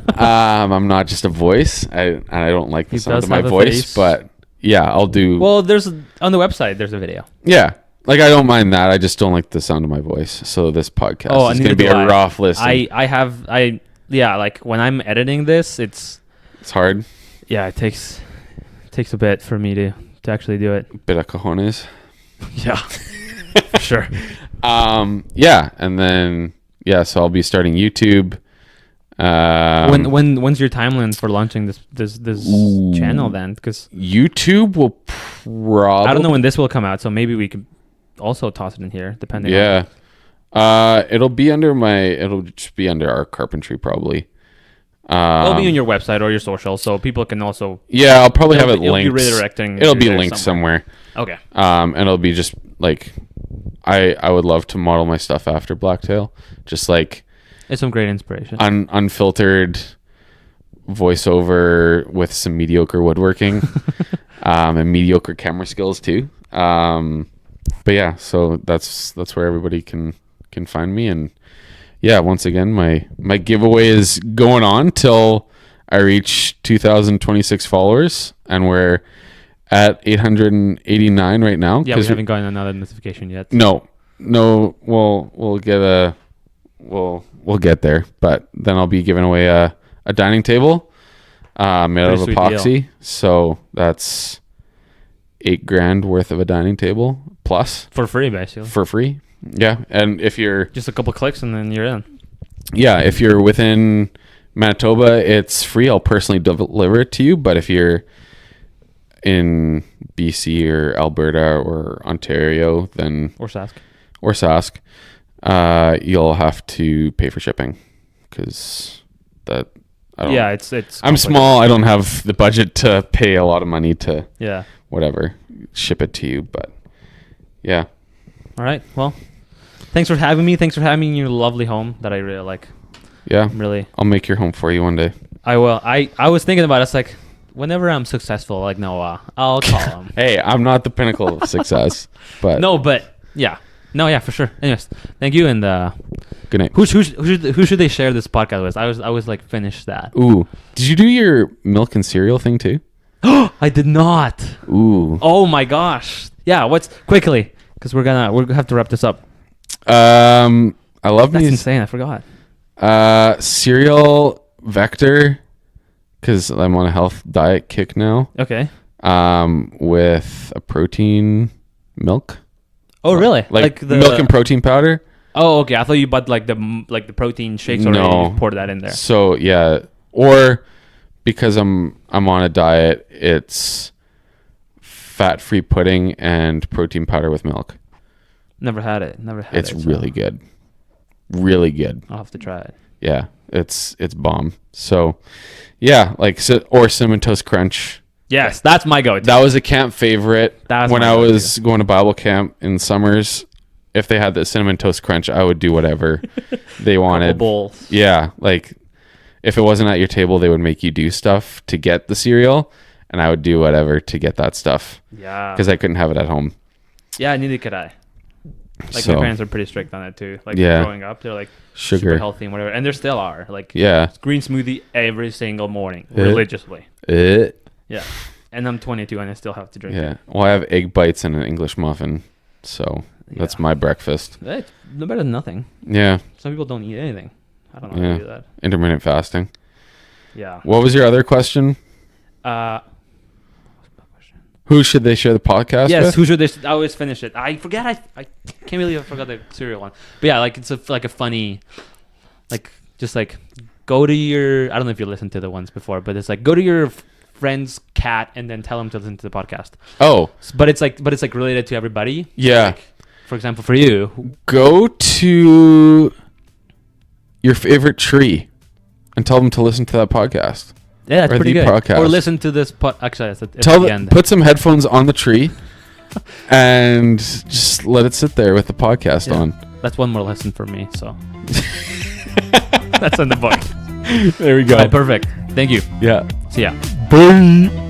I'm not just a voice. I don't like the sound of my voice, but yeah, I'll do. Well, there's on the website. There's a video. Yeah, like I don't mind that. I just don't like the sound of my voice. So this podcast is going to be a rough listen. Yeah, like when I'm editing this, it's hard. Yeah, it takes a bit for me to actually do it. Bit of cojones. Yeah. For sure. Yeah, and then so I'll be starting YouTube. When's your timeline for launching this channel then? Because YouTube will probably, I don't know when this will come out, so maybe we could also toss it in here depending. Yeah. It'll just be under A.R.K Carpentry probably. It'll be on your website or your social, so people can also. Yeah, I'll probably have it linked. It'll be redirecting. It'll be linked somewhere. Okay. And it'll be just like, I would love to model my stuff after Blacktail, just like. It's some great inspiration. Unfiltered voiceover with some mediocre woodworking, and mediocre camera skills too. But yeah, so that's where everybody can find me. And yeah, once again, my giveaway is going on till I reach 2,026 followers, and we're at 889 right now. Yeah, we haven't gotten another notification yet. No, we'll get there, but then I'll be giving away a dining table made out of epoxy. Deal. So that's $8,000 worth of a dining table plus for free, basically. For free, yeah. And if you're just a couple clicks and then you're in. Yeah, if you're within Manitoba, it's free. I'll personally deliver it to you. But if you're in BC or Alberta or Ontario, then Or Sask. You'll have to pay for shipping because that. Yeah, it's. I'm small. I don't have the budget to pay a lot of money to. Yeah. Whatever, ship it to you, but yeah. All right. Well, thanks for having me. Thanks for having me in your lovely home that I really like. Yeah. Really. I'll make your home for you one day. I will. I was thinking about it. It's like whenever I'm successful, like Noah, I'll call him. Hey, I'm not the pinnacle of success, but No, but yeah. No, yeah, for sure. Anyways, thank you, and good night. who should they share this podcast with? I was like finished that. Ooh, did you do your milk and cereal thing too? I did not. Ooh. Oh my gosh. Yeah. What's quickly because we're gonna have to wrap this up. I love That's me insane. I forgot. cereal Vector because I'm on a health diet kick now. Okay. With a protein milk. Oh really? Like the milk and protein powder. Oh okay. I thought you bought like the protein shakes already. No. You poured that in there. So yeah, or because I'm on a diet, it's fat-free pudding and protein powder with milk. Never had it. It's really good. Really good. I'll have to try it. Yeah, it's bomb. So yeah, like or Cinnamon Toast Crunch. Yes, that's my go-to. That was a camp favorite. That's when my I go-to. was going to Bible camp in summers. If they had the Cinnamon Toast Crunch, I would do whatever they wanted. Bowls. Yeah, like if it wasn't at your table, they would make you do stuff to get the cereal, and I would do whatever to get that stuff. Yeah. Because I couldn't have it at home. Yeah, neither could I. Like So, my parents are pretty strict on it too. Like Yeah. growing up, they're like Sugar. super healthy and whatever, and there still are like Yeah. green smoothie every single morning Eh. religiously. Yeah. And I'm 22 and I still have to drink it. Well, I have egg bites and an English muffin, so that's Yeah. my breakfast. It's no better than nothing. Yeah. Some people don't eat anything. I don't know how to do that. Intermittent fasting. Yeah. What was your other question? Who should they share the podcast Yes. with? Who should they? I always finish it. I forget. I can't believe I forgot the cereal one. But yeah, like it's like a funny, like just like go to your. I don't know if you listened to the ones before, but it's like go to your friend's cat and then tell him to listen to the podcast. Oh, But it's like related to everybody. yeah. Like, for example, for you, Go to your favorite tree and tell them to listen to that podcast. yeah, that's Or pretty the good. podcast. Or listen to this. Actually, it's at Tell the them, end. put some headphones on the tree and just let it sit there with the podcast Yeah. on. That's one more lesson for me. So that's in the book. There we go. All right, perfect. Thank you. Yeah. See ya. Bye.